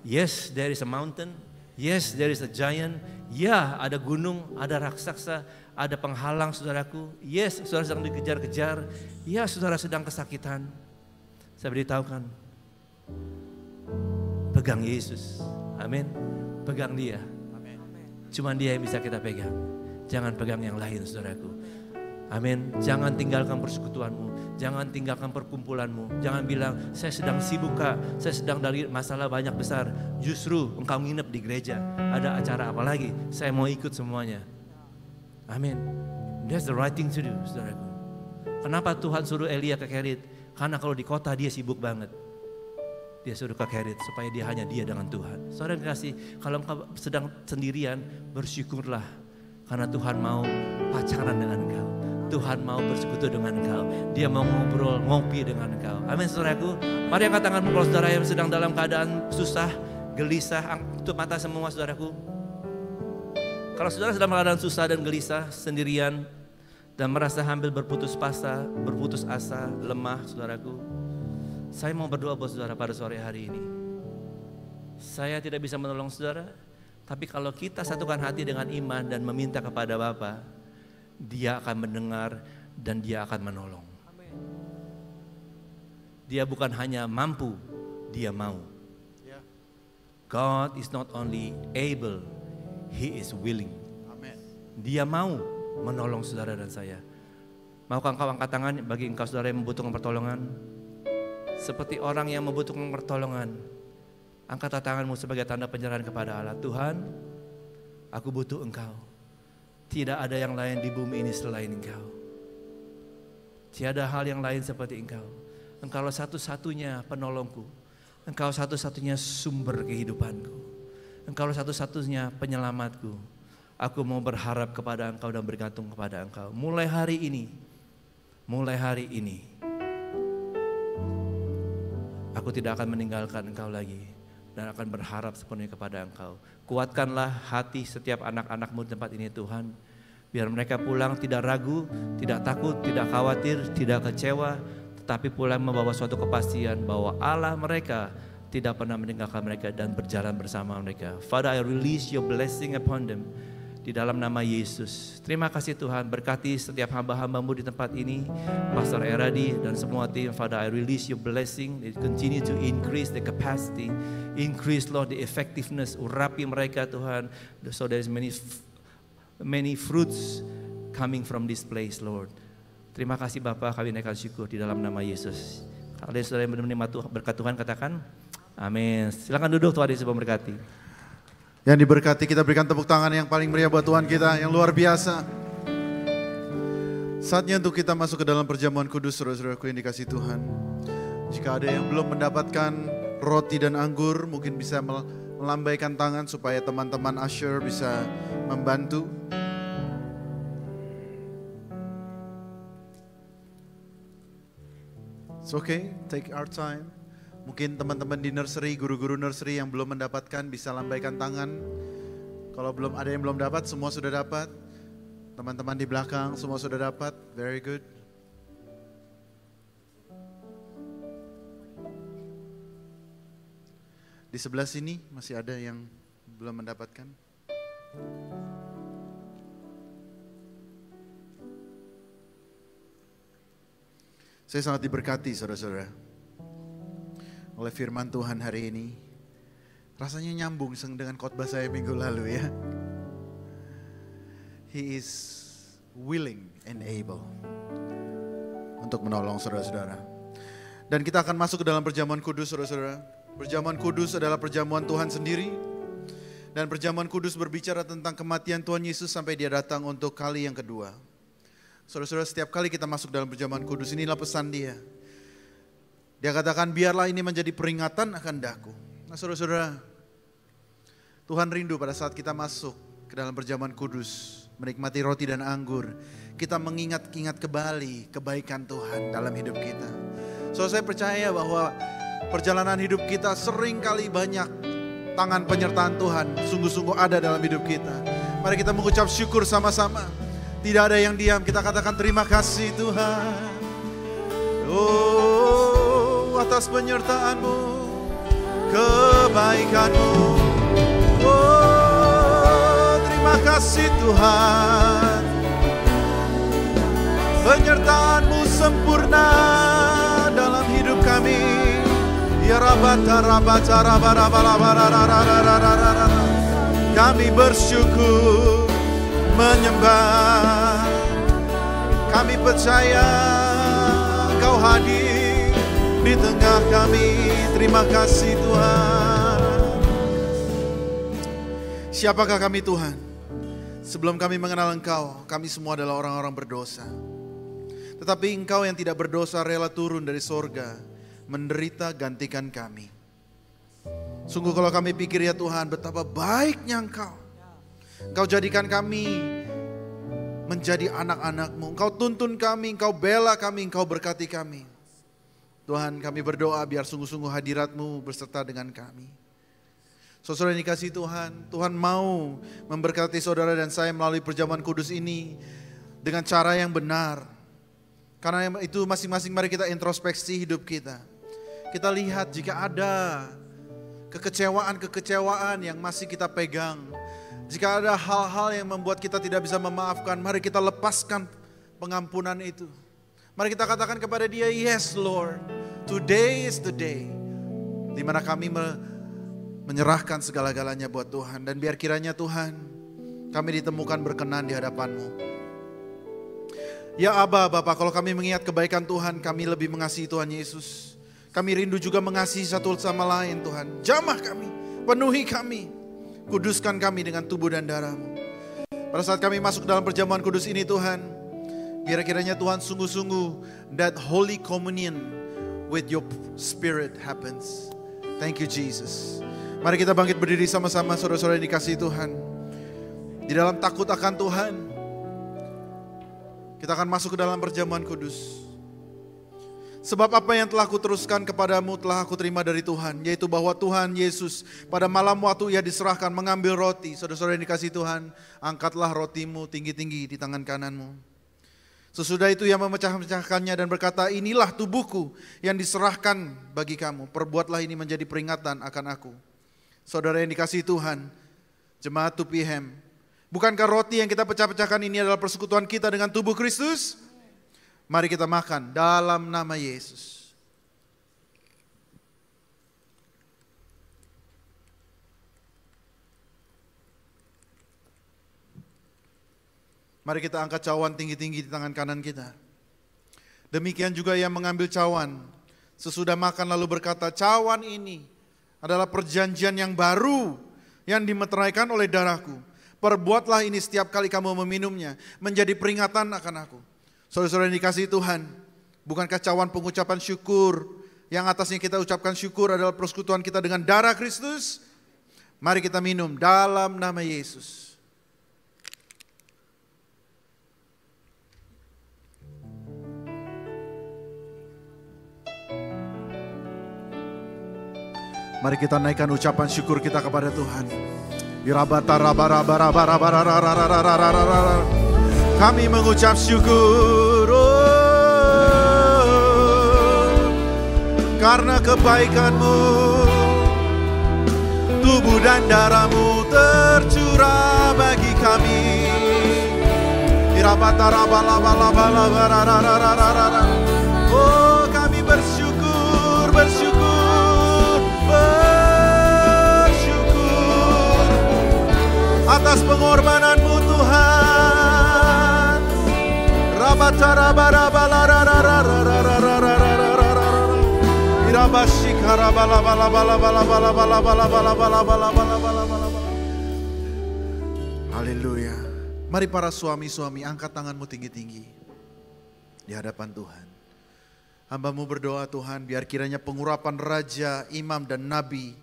Yes, there is a mountain. Yes, there is a giant. Ya, ada gunung, ada raksasa, ada penghalang saudaraku. Yes, saudara sedang dikejar-kejar. Ya, saudara sedang kesakitan. Saya beritahukan, Pegang Yesus. Amin. Pegang dia. Cuman dia yang bisa kita pegang. Jangan pegang yang lain, saudaraku. Amin. Jangan tinggalkan persekutuanmu. Jangan tinggalkan perkumpulanmu. Jangan bilang, saya sedang sibuk Kak. Saya sedang dari masalah banyak besar. Justru engkau nginep di gereja. Ada acara apa lagi? Saya mau ikut semuanya. Amin. That's the right thing to do, saudaraku. Kenapa Tuhan suruh Elia ke Kerit? Karena kalau di kota dia sibuk banget. Dia suruh ke Kerit supaya dia hanya dia dengan Tuhan. Saudara kasih, kalau engkau sedang sendirian, bersyukurlah. Karena Tuhan mau pacaran dengan engkau. Tuhan mau bersekutu dengan engkau. Dia mau ngobrol, ngopi dengan engkau. Amin, saudaraku. Mari angkat tanganmu kalau saudara yang sedang dalam keadaan susah, gelisah. Tutup mata semua, saudaraku. Kalau saudara sedang dalam keadaan susah dan gelisah, sendirian, dan merasa hampir berputus asa, lemah, saudaraku. Saya mau berdoa buat saudara pada sore hari ini. Saya tidak bisa menolong saudara, tapi kalau kita satukan hati dengan iman dan meminta kepada Bapa, Dia akan mendengar dan Dia akan menolong. Dia bukan hanya mampu, Dia mau. God is not only able, He is willing. Dia mau menolong saudara dan saya. Maukah engkau angkat tangan bagi engkau saudara yang membutuhkan pertolongan? Seperti orang yang membutuhkan pertolongan, angkat tanganmu sebagai tanda penyerahan kepada Allah. Tuhan, aku butuh Engkau. Tidak ada yang lain di bumi ini selain Engkau. Tiada hal yang lain seperti Engkau. Engkaulah satu-satunya penolongku. Engkau satu-satunya sumber kehidupanku. Engkaulah satu-satunya penyelamatku. Aku mau berharap kepada Engkau dan bergantung kepada Engkau. Mulai hari ini, aku tidak akan meninggalkan Engkau lagi dan akan berharap sepenuhnya kepada Engkau. Kuatkanlah hati setiap anak-anak-Mu di tempat ini Tuhan. Biar mereka pulang tidak ragu, tidak takut, tidak khawatir, tidak kecewa, tetapi pulang membawa suatu kepastian bahwa Allah mereka tidak pernah meninggalkan mereka dan berjalan bersama mereka. Father, I release your blessing upon them. Di dalam nama Yesus. Terima kasih Tuhan, berkati setiap hamba-hamba-Mu di tempat ini, Pastor Eradi dan semua tim. Father, I release your blessing. They continue to increase the capacity, increase Lord the effectiveness, urapi mereka Tuhan. So there is many fruits coming from this place Lord. Terima kasih Bapa, kami naikkan syukur di dalam nama Yesus. Kalau ada saudara yang menerima berkat Tuhan katakan amin. Silakan duduk, Tuhan Yesus memberkati. Yang diberkati, kita berikan tepuk tangan yang paling meriah buat Tuhan kita yang luar biasa. Saatnya untuk kita masuk ke dalam perjamuan kudus, saudara-saudaraku yang dikasihi Tuhan. Jika ada yang belum mendapatkan roti dan anggur, mungkin bisa melambaikan tangan supaya teman-teman usher bisa membantu. It's okay, take our time. Mungkin teman-teman di nursery, guru-guru nursery yang belum mendapatkan bisa lambaikan tangan. Kalau belum ada yang belum dapat, semua sudah dapat. Teman-teman di belakang semua sudah dapat. Very good. Di sebelah sini masih ada yang belum mendapatkan. Saya sangat diberkati saudara-saudara oleh firman Tuhan hari ini. Rasanya nyambung dengan khotbah saya minggu lalu ya. He is willing and able untuk menolong saudara-saudara. Dan kita akan masuk ke dalam perjamuan kudus saudara-saudara. Perjamuan kudus adalah perjamuan Tuhan sendiri. Dan perjamuan kudus berbicara tentang kematian Tuhan Yesus sampai Dia datang untuk kali yang kedua. Saudara-saudara, setiap kali kita masuk dalam perjamuan kudus, inilah pesan Dia. Dia katakan biarlah ini menjadi peringatan akan daku. Nah saudara-saudara, Tuhan rindu pada saat kita masuk ke dalam perjamuan kudus, menikmati roti dan anggur, kita mengingat-ingat kembali kebaikan Tuhan dalam hidup kita. So saya percaya bahwa perjalanan hidup kita sering kali banyak tangan penyertaan Tuhan sungguh-sungguh ada dalam hidup kita. Mari kita mengucap syukur sama-sama. Tidak ada yang diam, kita katakan terima kasih Tuhan. Oh, atas penyertaan-Mu, kebaikan-Mu. Oh, terima kasih Tuhan. Penyertaan-Mu sempurna dalam hidup kami. Ya Kami bersyukur menyembah. Kami percaya Engkau hadir di tengah kami. Terima kasih Tuhan. Siapakah kami Tuhan? Sebelum kami mengenal Engkau, kami semua adalah orang-orang berdosa. Tetapi Engkau yang tidak berdosa rela turun dari sorga, menderita gantikan kami. Sungguh kalau kami pikir ya Tuhan, betapa baiknya Engkau. Engkau jadikan kami menjadi anak-anak-Mu. Engkau tuntun kami, Engkau bela kami, Engkau berkati kami. Tuhan, kami berdoa biar sungguh-sungguh hadirat-Mu berserta dengan kami. Saudara yang dikasihi Tuhan, Tuhan mau memberkati saudara dan saya melalui perjamuan kudus ini dengan cara yang benar. Karena itu masing-masing mari kita introspeksi hidup kita. Kita lihat jika ada kekecewaan-kekecewaan yang masih kita pegang. Jika ada hal-hal yang membuat kita tidak bisa memaafkan, mari kita lepaskan pengampunan itu. Mari kita katakan kepada Dia, yes Lord, today is the day. Di mana kami menyerahkan segala-galanya buat Tuhan. Dan biar kiranya Tuhan, kami ditemukan berkenan di hadapan-Mu. Ya Aba, Bapa, kalau kami mengingat kebaikan Tuhan, kami lebih mengasihi Tuhan Yesus. Kami rindu juga mengasihi satu sama lain Tuhan. Jamah kami, penuhi kami, kuduskan kami dengan tubuh dan darah-Mu. Pada saat kami masuk dalam perjamuan kudus ini Tuhan, kira-kiranya Tuhan sungguh-sungguh that holy communion with your spirit happens. Thank you Jesus. Mari kita bangkit berdiri sama-sama saudara-saudara yang dikasihi Tuhan. Di dalam takut akan Tuhan, kita akan masuk ke dalam perjamuan kudus. Sebab apa yang telah kuteruskan kepadamu telah aku terima dari Tuhan, yaitu bahwa Tuhan Yesus pada malam waktu Ia diserahkan mengambil roti. Saudara-saudara yang dikasihi Tuhan, angkatlah rotimu tinggi-tinggi di tangan kananmu. Sesudah itu Ia memecah-mecahkannya dan berkata, inilah tubuhku yang diserahkan bagi kamu. Perbuatlah ini menjadi peringatan akan aku. Saudara yang dikasihi Tuhan, jemaat 2PM, bukankah roti yang kita pecah-pecahkan ini adalah persekutuan kita dengan tubuh Kristus? Mari kita makan dalam nama Yesus. Mari kita angkat cawan tinggi-tinggi di tangan kanan kita. Demikian juga Ia mengambil cawan sesudah makan lalu berkata, cawan ini adalah perjanjian yang baru yang dimeteraikan oleh darahku. Perbuatlah ini setiap kali kamu meminumnya menjadi peringatan akan aku. Saudara-saudara yang dikasihi Tuhan, bukankah cawan pengucapan syukur yang atasnya kita ucapkan syukur adalah persekutuan kita dengan darah Kristus? Mari kita minum dalam nama Yesus. Mari kita naikkan ucapan syukur kita kepada Tuhan. Kami mengucap syukur karena kebaikan-Mu, tubuh dan darah-Mu tercurah bagi kami. Oh, kami bersyukur, bersyukur atas pengorbanan-Mu Tuhan. Haleluya. Mari para suami-suami angkat tanganmu tinggi-tinggi di hadapan Tuhan. Hamba-Mu berdoa Tuhan, biar kiranya pengurapan raja, imam dan nabi,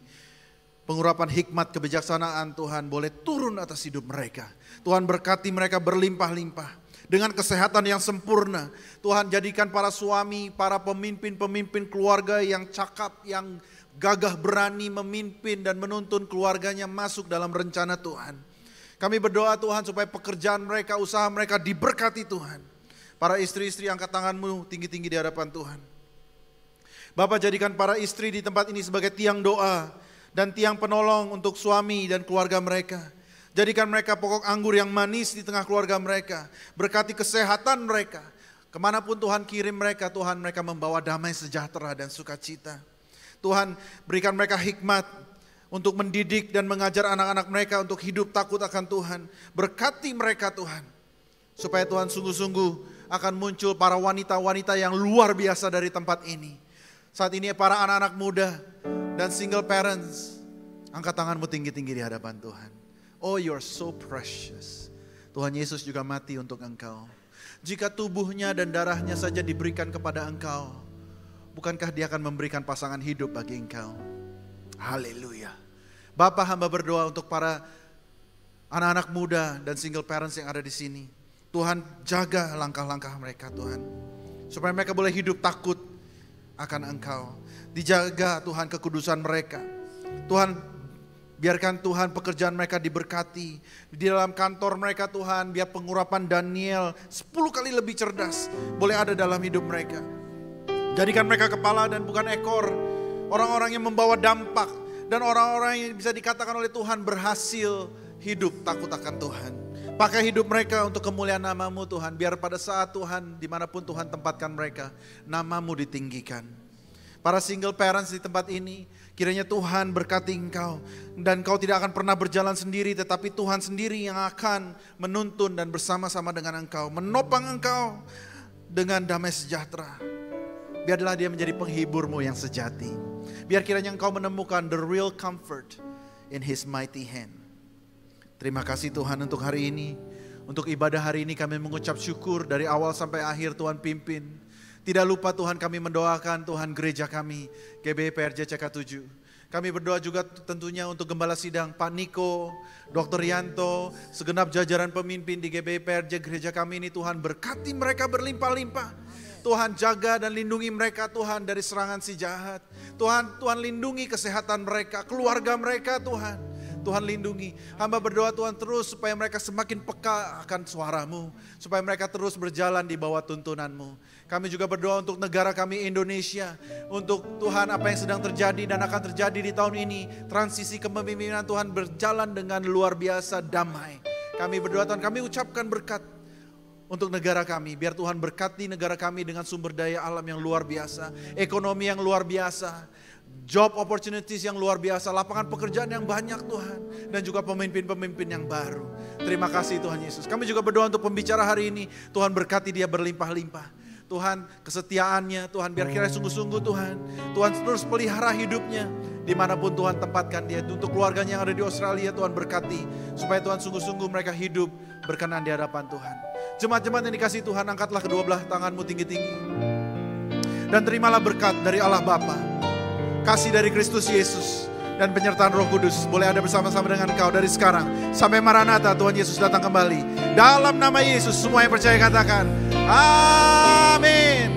pengurapan hikmat kebijaksanaan Tuhan boleh turun atas hidup mereka. Tuhan berkati mereka berlimpah-limpah dengan kesehatan yang sempurna. Tuhan jadikan para suami, para pemimpin-pemimpin keluarga yang cakap, yang gagah berani memimpin dan menuntun keluarganya masuk dalam rencana Tuhan. Kami berdoa Tuhan supaya pekerjaan mereka, usaha mereka diberkati Tuhan. Para istri-istri angkat tanganmu tinggi-tinggi di hadapan Tuhan. Bapa, jadikan para istri di tempat ini sebagai tiang doa dan tiang penolong untuk suami dan keluarga mereka. Jadikan mereka pokok anggur yang manis di tengah keluarga mereka. Berkati kesehatan mereka. Kemanapun Tuhan kirim mereka, Tuhan mereka membawa damai sejahtera dan sukacita. Tuhan, berikan mereka hikmat untuk mendidik dan mengajar anak-anak mereka untuk hidup takut akan Tuhan. Berkati mereka Tuhan, supaya Tuhan sungguh-sungguh akan muncul para wanita-wanita yang luar biasa dari tempat ini. Saat ini para anak-anak muda dan single parents, angkat tanganmu tinggi-tinggi di hadapan Tuhan. Oh, you're so precious. Tuhan Yesus juga mati untuk engkau. Jika tubuhnya dan darahnya saja diberikan kepada engkau, bukankah dia akan memberikan pasangan hidup bagi engkau? Haleluya. Bapa, hamba berdoa untuk para anak-anak muda dan single parents yang ada di sini. Tuhan, jaga langkah-langkah mereka Tuhan, supaya mereka boleh hidup takut akan engkau. Dijaga Tuhan kekudusan mereka. Tuhan, biarkan Tuhan pekerjaan mereka diberkati. Di dalam kantor mereka Tuhan, biar pengurapan Daniel 10 kali lebih cerdas boleh ada dalam hidup mereka. Jadikan mereka kepala dan bukan ekor. Orang-orang yang membawa dampak. Dan orang-orang yang bisa dikatakan oleh Tuhan berhasil hidup takut akan Tuhan. Pakai hidup mereka untuk kemuliaan nama-Mu Tuhan. Biar pada saat Tuhan, dimanapun Tuhan tempatkan mereka, nama-Mu ditinggikan. Para single parents di tempat ini, kiranya Tuhan berkati engkau. Dan engkau tidak akan pernah berjalan sendiri, tetapi Tuhan sendiri yang akan menuntun dan bersama-sama dengan engkau. Menopang engkau dengan damai sejahtera. Biarlah dia menjadi penghiburmu yang sejati. Biar kiranya engkau menemukan the real comfort in His mighty hand. Terima kasih Tuhan untuk hari ini. Untuk ibadah hari ini kami mengucap syukur dari awal sampai akhir Tuhan pimpin. Tidak lupa Tuhan kami mendoakan Tuhan gereja kami, GBI PRJ CK7. Kami berdoa juga tentunya untuk Gembala Sidang Pak Niko, Dr. Yanto, segenap jajaran pemimpin di GBI PRJ gereja kami ini. Tuhan berkati mereka berlimpah-limpah. Tuhan jaga dan lindungi mereka Tuhan dari serangan si jahat. Tuhan lindungi kesehatan mereka, keluarga mereka Tuhan. Tuhan lindungi. Hamba berdoa Tuhan terus supaya mereka semakin peka akan suara-Mu. Supaya mereka terus berjalan di bawah tuntunan-Mu. Kami juga berdoa untuk negara kami Indonesia. Untuk Tuhan apa yang sedang terjadi dan akan terjadi di tahun ini. Transisi kepemimpinan Tuhan berjalan dengan luar biasa damai. Kami berdoa Tuhan, kami ucapkan berkat untuk negara kami, biar Tuhan berkati negara kami dengan sumber daya alam yang luar biasa, ekonomi yang luar biasa, job opportunities yang luar biasa, lapangan pekerjaan yang banyak Tuhan, dan juga pemimpin-pemimpin yang baru. Terima kasih Tuhan Yesus. Kami juga berdoa untuk pembicara hari ini, Tuhan berkati dia berlimpah-limpah. Tuhan kesetiaannya, Tuhan biar kiranya sungguh-sungguh Tuhan terus pelihara hidupnya. Dimanapun Tuhan tempatkan dia, untuk keluarganya yang ada di Australia Tuhan berkati. Supaya Tuhan sungguh-sungguh mereka hidup berkenan di hadapan Tuhan. Jemaat-jemaat yang dikasih Tuhan, angkatlah kedua belah tanganmu tinggi-tinggi. Dan terimalah berkat dari Allah Bapa, kasih dari Kristus Yesus, dan penyertaan Roh Kudus boleh ada bersama-sama dengan engkau dari sekarang sampai Maranatha Tuhan Yesus datang kembali. Dalam nama Yesus semua yang percaya katakan amin.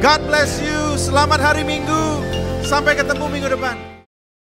God bless you. Selamat hari Minggu. Sampai ketemu minggu depan.